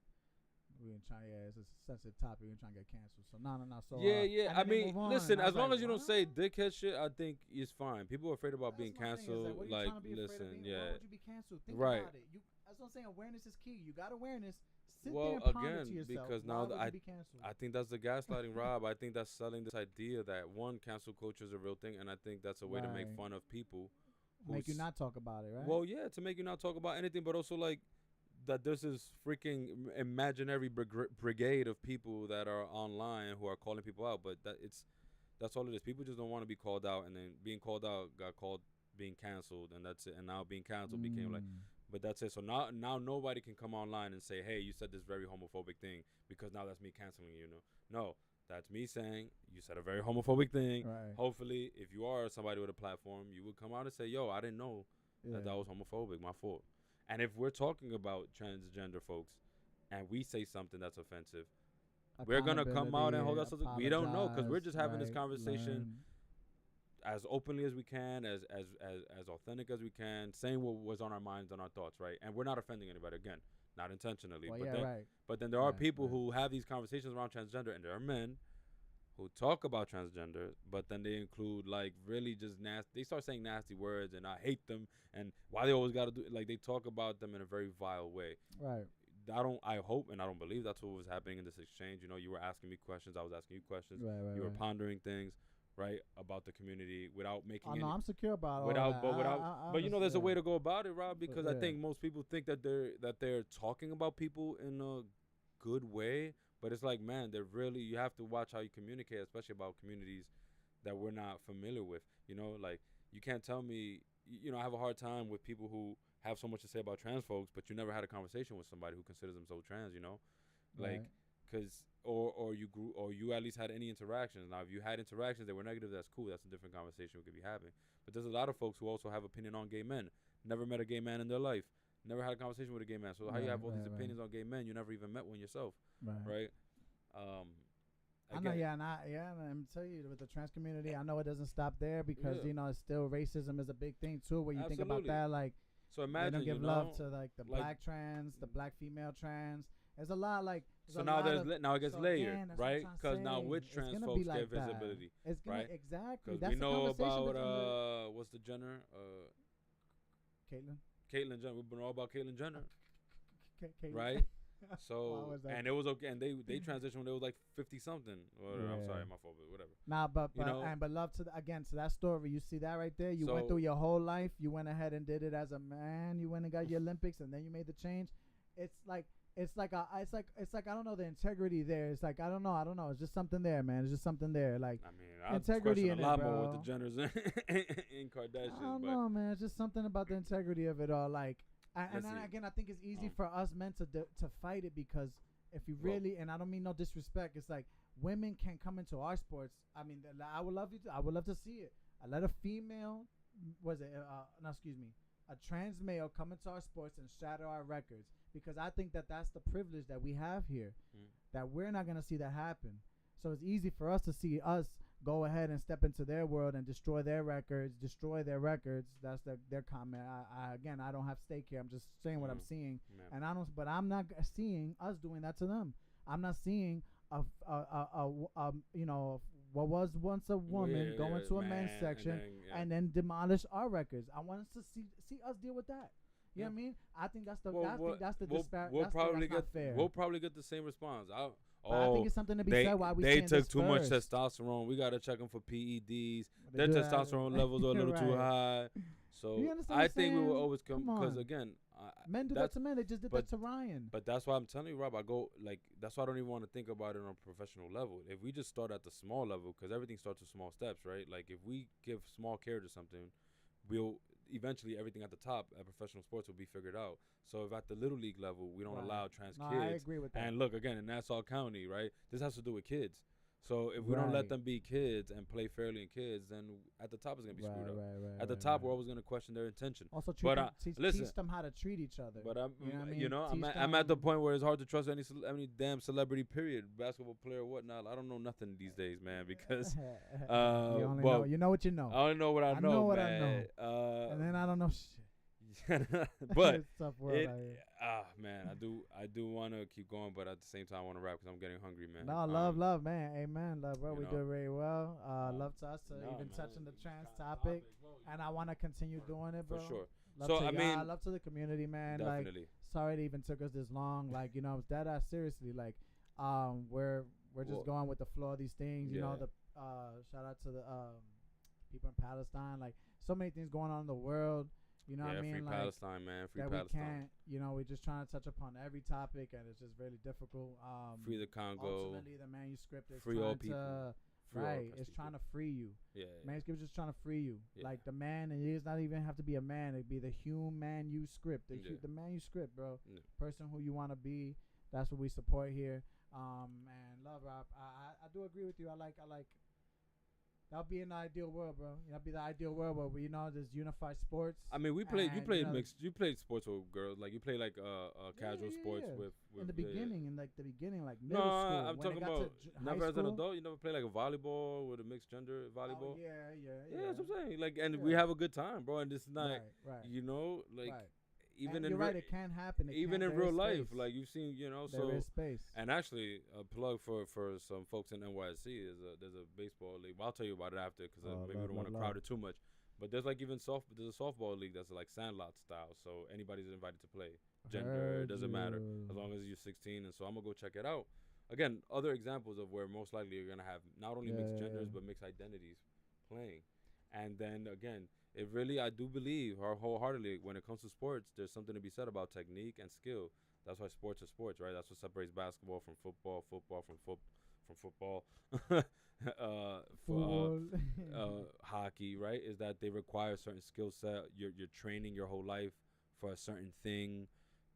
we're trying. Yeah, it's a sensitive topic. We're trying to get canceled. So no. So Yeah. and I then they mean, move on, listen. and I As was long like, as you don't what? say dickhead shit, I think it's fine. People are afraid about being That's my thing, is canceled. what are you Like, trying to be afraid of listen, being? yeah. Why would you be canceled? Think Right. about it. That's what I'm saying. Awareness is key. You got awareness. Sit Well, there and ponder again, to yourself. because Why now would that you be canceled? I think that's the gaslighting, Rob. I think that's selling this idea that one, cancel culture is a real thing, and I think that's a way to make Right. fun of people. Make you who's- not talk about it, right? Well, yeah, to make you not talk about anything, but also like that there's this freaking imaginary brigade of people that are online who are calling people out, but that's all it is. People just don't want to be called out, and then being called out got called being canceled, and that's it. And now being canceled became like, but that's it. So now nobody can come online and say, hey, you said this very homophobic thing, because now that's me canceling you. No, that's me saying you said a very homophobic thing. Right. Hopefully, if you are somebody with a platform, you would come out and say, yo, I didn't know that was homophobic, my fault. And if we're talking about transgender folks and we say something that's offensive, we're going to come out and hold us. We don't know, because we're just having this conversation as openly as we can, as authentic as we can, saying what was on our minds and our thoughts, right? And we're not offending anybody, again, not intentionally. Well, but then there are people who have these conversations around transgender, and there are men who talk about transgender, but then they include like really just nasty. They start saying nasty words, and I hate them, and why they always got to do like they talk about them in a very vile way. Right. I hope and I don't believe that's what was happening in this exchange. You were asking me questions, I was asking you questions. Right, you were pondering things, right, about the community without making. No, I'm secure about without, all that. but there's a way to go about it, Rob, because I think most people think that they're talking about people in a good way. But it's like, man, you have to watch how you communicate, especially about communities that we're not familiar with. Like, you can't tell me, I have a hard time with people who have so much to say about trans folks, but you never had a conversation with somebody who considers themselves trans, Like, because, or you at least had any interactions. Now, if you had interactions that were negative, that's cool. That's a different conversation we could be having. But there's a lot of folks who also have opinion on gay men. Never met a gay man in their life. Never had a conversation with a gay man. So how you have all these opinions on gay men? You never even met one yourself, right? I know, and I'm telling you, with the trans community, I know it doesn't stop there because it's still racism is a big thing too. Where you think about that, like, so imagine they don't give love to like the black trans, the black female trans. There's a lot like. So now it gets layered, right? Because now which trans folks get visibility, it's gonna, right? Exactly. Because we know about what's the Jenner, Caitlyn Jenner. We've been all about Caitlyn Jenner, right? So and it was okay, and they transitioned when they was like 50 something. I'm sorry, my fault, but whatever. Nah, but love to to that story. You see that right there? You went through your whole life. You went ahead and did it as a man. You went and got your Olympics, and then you made the change. It's like I don't know, the integrity there. It's like I don't know. It's just something there, man. It's just something there. Like, I mean, integrity in a lot it, bro. more with the Jenners in Kardashian. I don't know, man. It's just something about the integrity of it all. Like, and then again, I think it's easy for us men to fight it because if you really, and I don't mean no disrespect, it's like women can come into our sports. I mean, I would love to see it. I let a female, a trans male come into our sports and shatter our records because I think that that's the privilege that we have here, that we're not gonna see that happen. So it's easy for us to see us go ahead and step into their world and destroy their records. That's their comment. I don't have stake here. I'm just saying what I'm seeing, and but I'm not seeing us doing that to them. I'm not seeing what was once a woman go into a men's section and then demolish our records. I want us to see us deal with that. You know what I mean? I think that's the. Well, I think that's the we'll disparity. we'll probably that's not get fair. we'll probably get the same response. But I think it's something to be said why we they seeing took this too much first. testosterone. We gotta check them for PEDs. They Their do that. testosterone levels are a little too Right. high. So You understand I what I'm think we will saying? always come Come because on. again, Men do that that's- to men. They just did but- that to Ryan. But that's why I'm telling you, Rob. I go like that's why I don't even want to think about it on a professional level. If we just start at the small level, because everything starts with small steps, right? Like if we give small care to something, we'll eventually everything at the top at professional sports will be figured out. So if at the little league level we don't Right. allow trans No, kids, I agree with that. and look again in Nassau County, right? This has to do with kids. So if we don't let Right. them be kids and play fairly in kids, then at the top it's gonna be screwed up. Right, At the top, we're always gonna question their intention. Also, But, teach listen. them how to treat each other. But I'm, You know what I mean? you know, Teach I'm at the them- point where it's hard to trust any damn celebrity. Period, basketball player, or whatnot. I don't know nothing these days, man, because you only well, know. You know what you know. I only know what I I know, know what I man. and then I don't know shit. But It's a tough world it, out here. man, I do want to keep going, but at the same time, I want to wrap because I'm getting hungry, man. No, love, man. Amen, love, bro. you We know. do very well. Love to us to Nah, even man, touching the it's trans kind of topic, bro. and I want to continue doing it, bro. For sure. Love So, to I y'all, mean, love to the community, man. Like, Definitely. sorry it even took us this long. Like, you know, it's dead ass seriously. Like, we're just Well, going with the flow of these things. You know, yeah. the shout out to the people in Palestine. Like, so many things going on in the world. You know what I mean? Free Like, Palestine, man. Free that Palestine. we can't, you know, we're just trying to touch upon every topic, and it's just really difficult. Free the Congo. Ultimately, the manuscript is Free trying all people. to, Free all right, oppressed it's people. trying to free you. Yeah. Manuscript is just trying to free you. Yeah. Like the man, and it does not even have to be a man. It'd be the human manuscript, Yeah. the manuscript, bro. Yeah. Person who you want to be. That's what we support here. And love, Rob. I do agree with you. I like. That'll be an ideal world, bro. That'll be the ideal world where we, you know, just unify sports. I mean, you played know, mixed. You played sports with girls. Like you play like casual sports yeah. with in the yeah, yeah. beginning, like No, middle school. I'm when talking it got about to high never as an school. adult. You never play like a volleyball with a mixed gender volleyball. Oh, yeah. Yeah, that's what I'm saying. Like, and Yeah. we have a good time, bro. And this is not, Right. you know, like Right. even And in you're right, it can happen. even in real life, like you've seen, you know. there So is space. and actually, a plug for some folks in NYC is there's a baseball league. Well, I'll tell you about it after because Oh, maybe we don't want to love. crowd it too much. But there's like even there's a softball league that's like sandlot style, so anybody's invited to play. Gender, it Heard doesn't matter you. as long as you're 16. And so I'm gonna go check it out. Again, other examples of where most likely you're gonna have not only mixed genders but mixed identities playing. And then again, it really, I do believe wholeheartedly when it comes to sports, there's something to be said about technique and skill. That's why sports are sports, right? That's what separates basketball from football, football from football, hockey, right? Is that they require a certain skill set. You're training your whole life for a certain thing.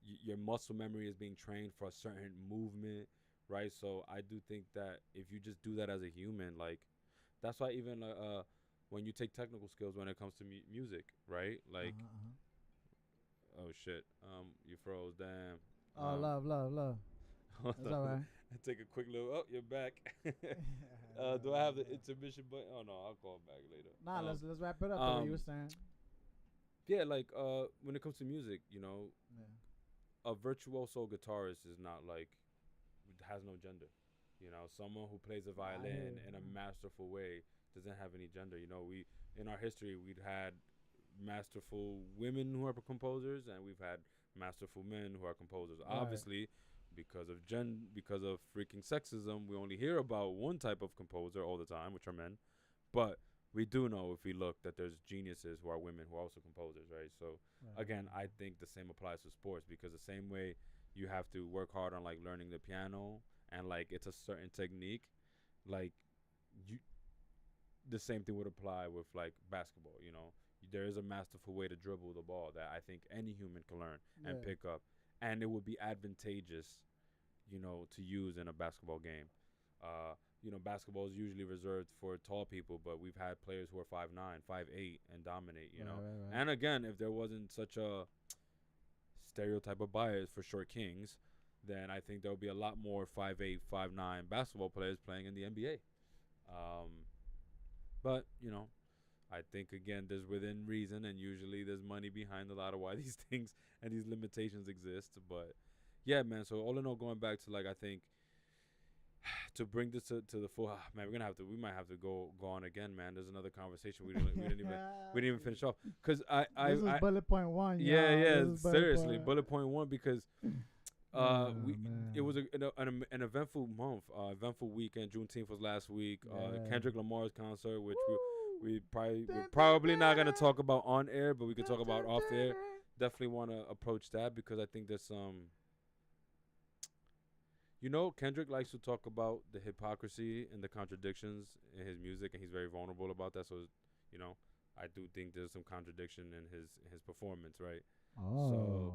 Your muscle memory is being trained for a certain movement, right? So I do think that if you just do that as a human, like that's why even when you take technical skills when it comes to music, right? Like, oh shit, you froze, damn. Oh, love. That's all right. Take a quick little. Oh, you're back. Do I have the intermission button? Oh no, I'll call back later. Nah, let's wrap it up. To what you were saying. Yeah, like when it comes to music, you know, Yeah. a virtuoso guitarist is not like has no gender. You know, someone who plays a violin in a masterful way doesn't have any gender. You know, we in our history we've had masterful women who are composers, and we've had masterful men who are composers. Right. Obviously, because of freaking sexism, we only hear about one type of composer all the time, which are men. But we do know if we look that there's geniuses who are women who are also composers, right? So again, I think the same applies to sports because the same way you have to work hard on like learning the piano and like it's a certain technique, like the same thing would apply with like basketball. You know, there is a masterful way to dribble the ball that I think any human can learn and pick up, and it would be advantageous, you know, to use in a basketball game. You know, basketball is usually reserved for tall people, but we've had players who are 5'9", 5'8", and dominate. You know, and again, if there wasn't such a stereotype of bias for short kings, then I think there would be a lot more 5'8", 5'9" basketball players playing in the NBA. But you know, I think again, there's within reason, and usually there's money behind a lot of why these things and these limitations exist. But yeah, man. So all in all, going back to like, I think to bring this to the full, man, we might have to go on again, man. There's another conversation we didn't even finish off, because this is bullet point one. Yeah, y'all. yeah, seriously, bullet point one, because it was an eventful month, eventful weekend. Juneteenth was last week. Kendrick Lamar's concert, which we're probably not gonna talk about on air, but we can talk about off air. Definitely want to approach that, because I think there's some. Kendrick likes to talk about the hypocrisy and the contradictions in his music, and he's very vulnerable about that. So, I do think there's some contradiction in his performance, right? Oh. So,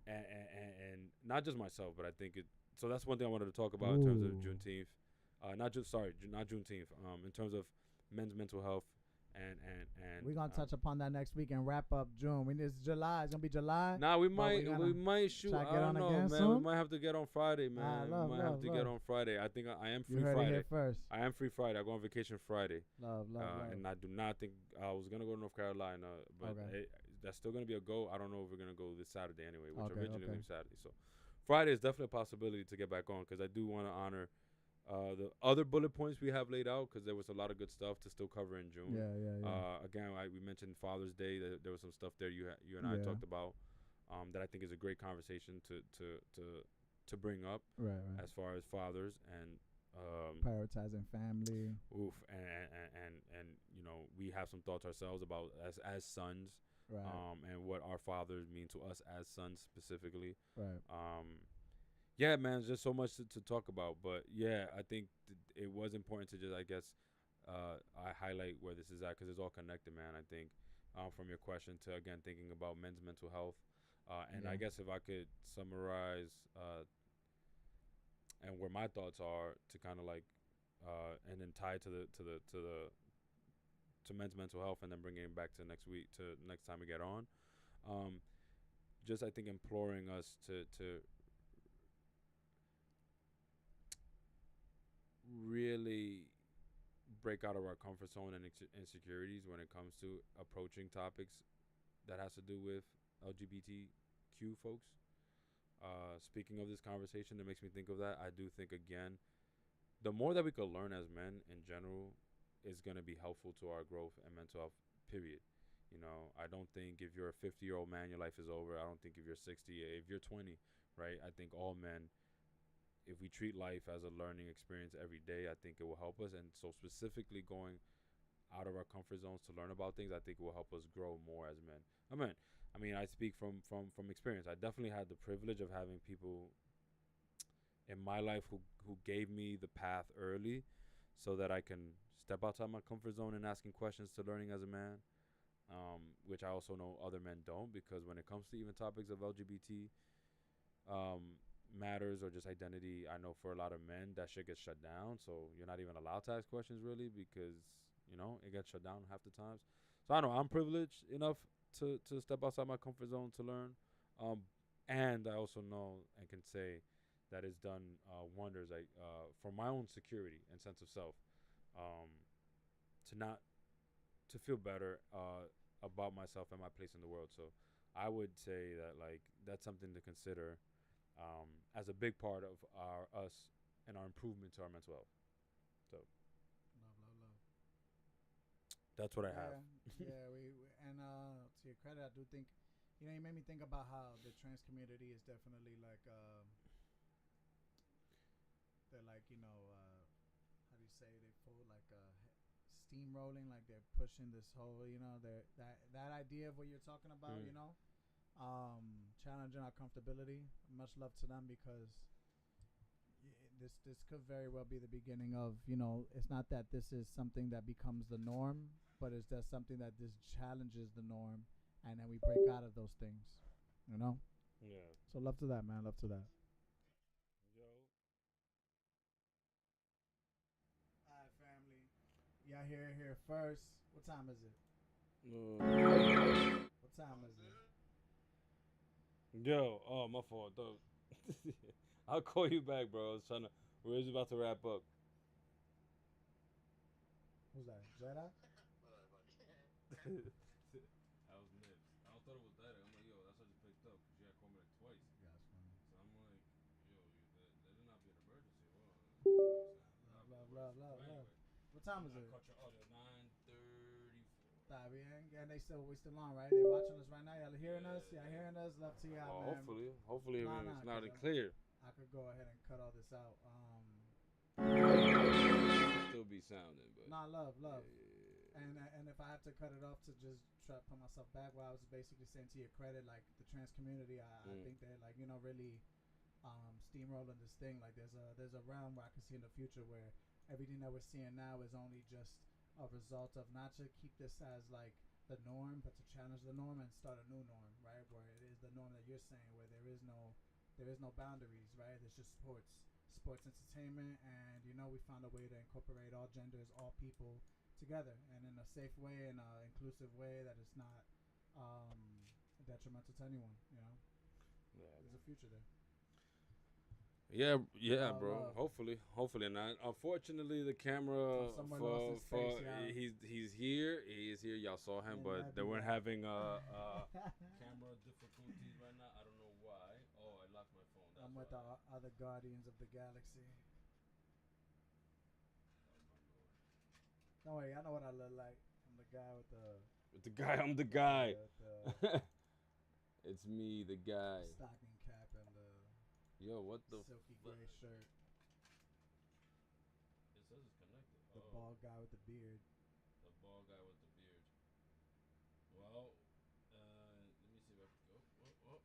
and not just myself, but I think it. So that's one thing I wanted to talk about in terms of Juneteenth. Not Juneteenth. In terms of men's mental health, and we're gonna touch upon that next week and wrap up June. It's July. It's gonna be July. Nah, we might shoot. I don't know, man. Soon? We might have to get on Friday, man. We might have to get on Friday. I think I am free Friday. You heard it here first. I am free Friday. I go on vacation Friday. Love. And I do not think I was gonna go to North Carolina, but that's still gonna be a go. I don't know if we're gonna go this Saturday anyway, which originally was Saturday. So Friday is definitely a possibility to get back on, because I do want to honor the other bullet points we have laid out, because there was a lot of good stuff to still cover in June. Yeah. Again, we mentioned Father's Day. There was some stuff there you and I talked about that I think is a great conversation to bring up. Right. As far as fathers and prioritizing family. And we have some thoughts ourselves about as sons. Right. And what our fathers mean to us as sons specifically. Right. Yeah, man, there's just so much to talk about. But, yeah, I think it was important to just, I guess, I highlight where this is at, because it's all connected, man, I think, from your question to, again, thinking about men's mental health. I guess if I could summarize and where my thoughts are to kind of like and then tie to men's mental health, and then bringing it back to next time we get on. Just, I think, imploring us to really break out of our comfort zone and insecurities when it comes to approaching topics that has to do with LGBTQ folks. Speaking of this conversation, that makes me think of that. I do think, again, the more that we could learn as men in general is going to be helpful to our growth and mental health, period. I don't think if you're a 50-year-old man, your life is over. I don't think if you're 60, if you're 20, right? I think all men, if we treat life as a learning experience every day, I think it will help us. And so specifically going out of our comfort zones to learn about things, I think it will help us grow more as men. I mean, I speak from experience. I definitely had the privilege of having people in my life who gave me the path early so that I can step outside my comfort zone and asking questions to learning as a man, which I also know other men don't, because when it comes to even topics of LGBT matters or just identity, I know for a lot of men that shit gets shut down, so you're not even allowed to ask questions really, because it gets shut down half the times. So I know I'm privileged enough to step outside my comfort zone to learn, and I also know and can say that it's done wonders for my own security and sense of self, to feel better about myself and my place in the world. So I would say that that's something to consider as a big part of us and our improvement to our mental health. So love. That's what I have. Yeah, and to your credit, I do think, you made me think about how the trans community is definitely they're how do you say, they full steamrolling, they're pushing this whole, that idea of what you're talking about, challenging our comfortability. Much love to them, because this could very well be the beginning of, it's not that this is something that becomes the norm, but it's just something that this challenges the norm, and then we break out of those things, Yeah. So love to that, man. Love to that. All right, family. Y'all here first. What time is it? What time is it? Yo, my fault, though. I'll call you back, bro. We're just about to wrap up. Who's that? Jedi? That was Nips. I thought it was that. I'm like, yo, that's what I just picked up, because you had called me twice. Yeah, that's funny. So I'm like, yo, that did not be an emergency. Well, love. What time is it? I caught your audio, 9:34. Nah, and we still on, right? They watching us right now. Y'all hearing us? Y'all hearing us? Love to y'all, man. Hopefully Nah, it's nah, loud and 'cause clear. I could go ahead and cut all this out. Still be sounding, but Nah, love. Yeah. And if I have to cut it off to just try to put myself back, well, I was basically saying to your credit, like the trans community, I think they're like, really steamrolling this thing. Like there's a realm where I can see in the future where everything that we're seeing now is only just a result of not to keep this as like the norm, but to challenge the norm and start a new norm, right? Where it is the norm that you're saying, where there is no boundaries, right? It's just sports entertainment, and we found a way to incorporate all genders, all people together, and in a safe way, in an inclusive way that is not detrimental to anyone. Yeah, there's a future there. Yeah, bro. Hopefully not. Unfortunately, the camera for he's here. He is here. Y'all saw him, but they weren't having camera difficulties right now. I don't know why. Oh, I locked my phone. I'm with the other Guardians of the Galaxy. Don't worry, I know what I look like. I'm the guy with the. I'm the guy. It's me, the guy. Stocking cap and the. Yo, what the silky gray shirt. It says it's connected. The bald guy with the beard. The bald guy with the beard. Well, let me see if I can go.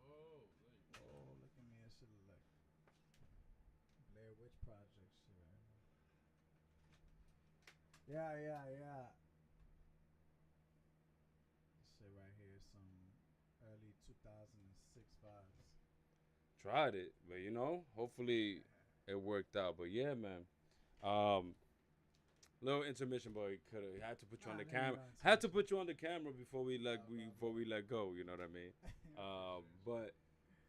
Oh, there you go. Oh, look at me. That shit look like Blair Witch Project shit right now. Yeah. This shit right here is some early 2006 vibes. Tried it, but hopefully it worked out. But yeah, man. Little intermission, boy. Had to put you on the camera. Had to put you on the camera before we let go. You know what I mean? But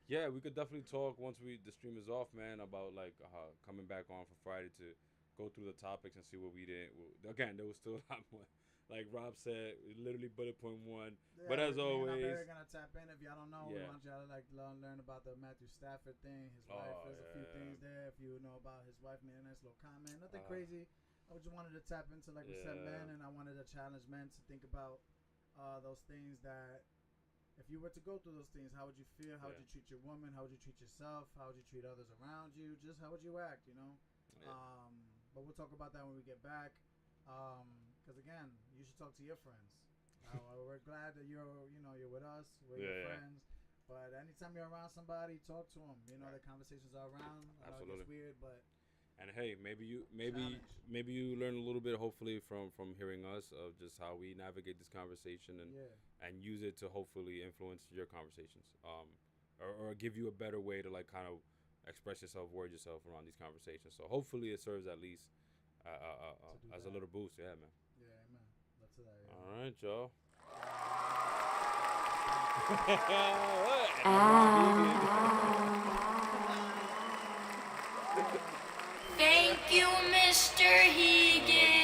yeah, we could definitely talk once the stream is off, man, about like coming back on for Friday to go through the topics and see what we did. Again, there was still a lot more. Like Rob said, literally bullet point one. Yeah, but as always, I'm gonna tap in. If y'all don't know, we want y'all to learn about the Matthew Stafford thing. His wife. There's a few things there. If you know about his wife, made a nice little comment. Nothing crazy. I just wanted to tap into, like we said, men, and I wanted to challenge men to think about those things that. If you were to go through those things, how would you feel? How would you treat your woman? How would you treat yourself? How would you treat others around you? Just how would you act? Yeah. But we'll talk about that when we get back. Because again, you should talk to your friends. We're glad that you're with us. We're your friends. But anytime you're around somebody, talk to them. The conversations are around. Absolutely. It's weird, but. And hey, maybe you learn a little bit, hopefully, from hearing us of just how we navigate this conversation and use it to hopefully influence your conversations, or give you a better way to like kind of express yourself, word yourself around these conversations. So hopefully it serves at least as a little boost. Yeah, man. Yeah, man. That's it. Yeah. All right, y'all. Thank you, Mr. Hegan.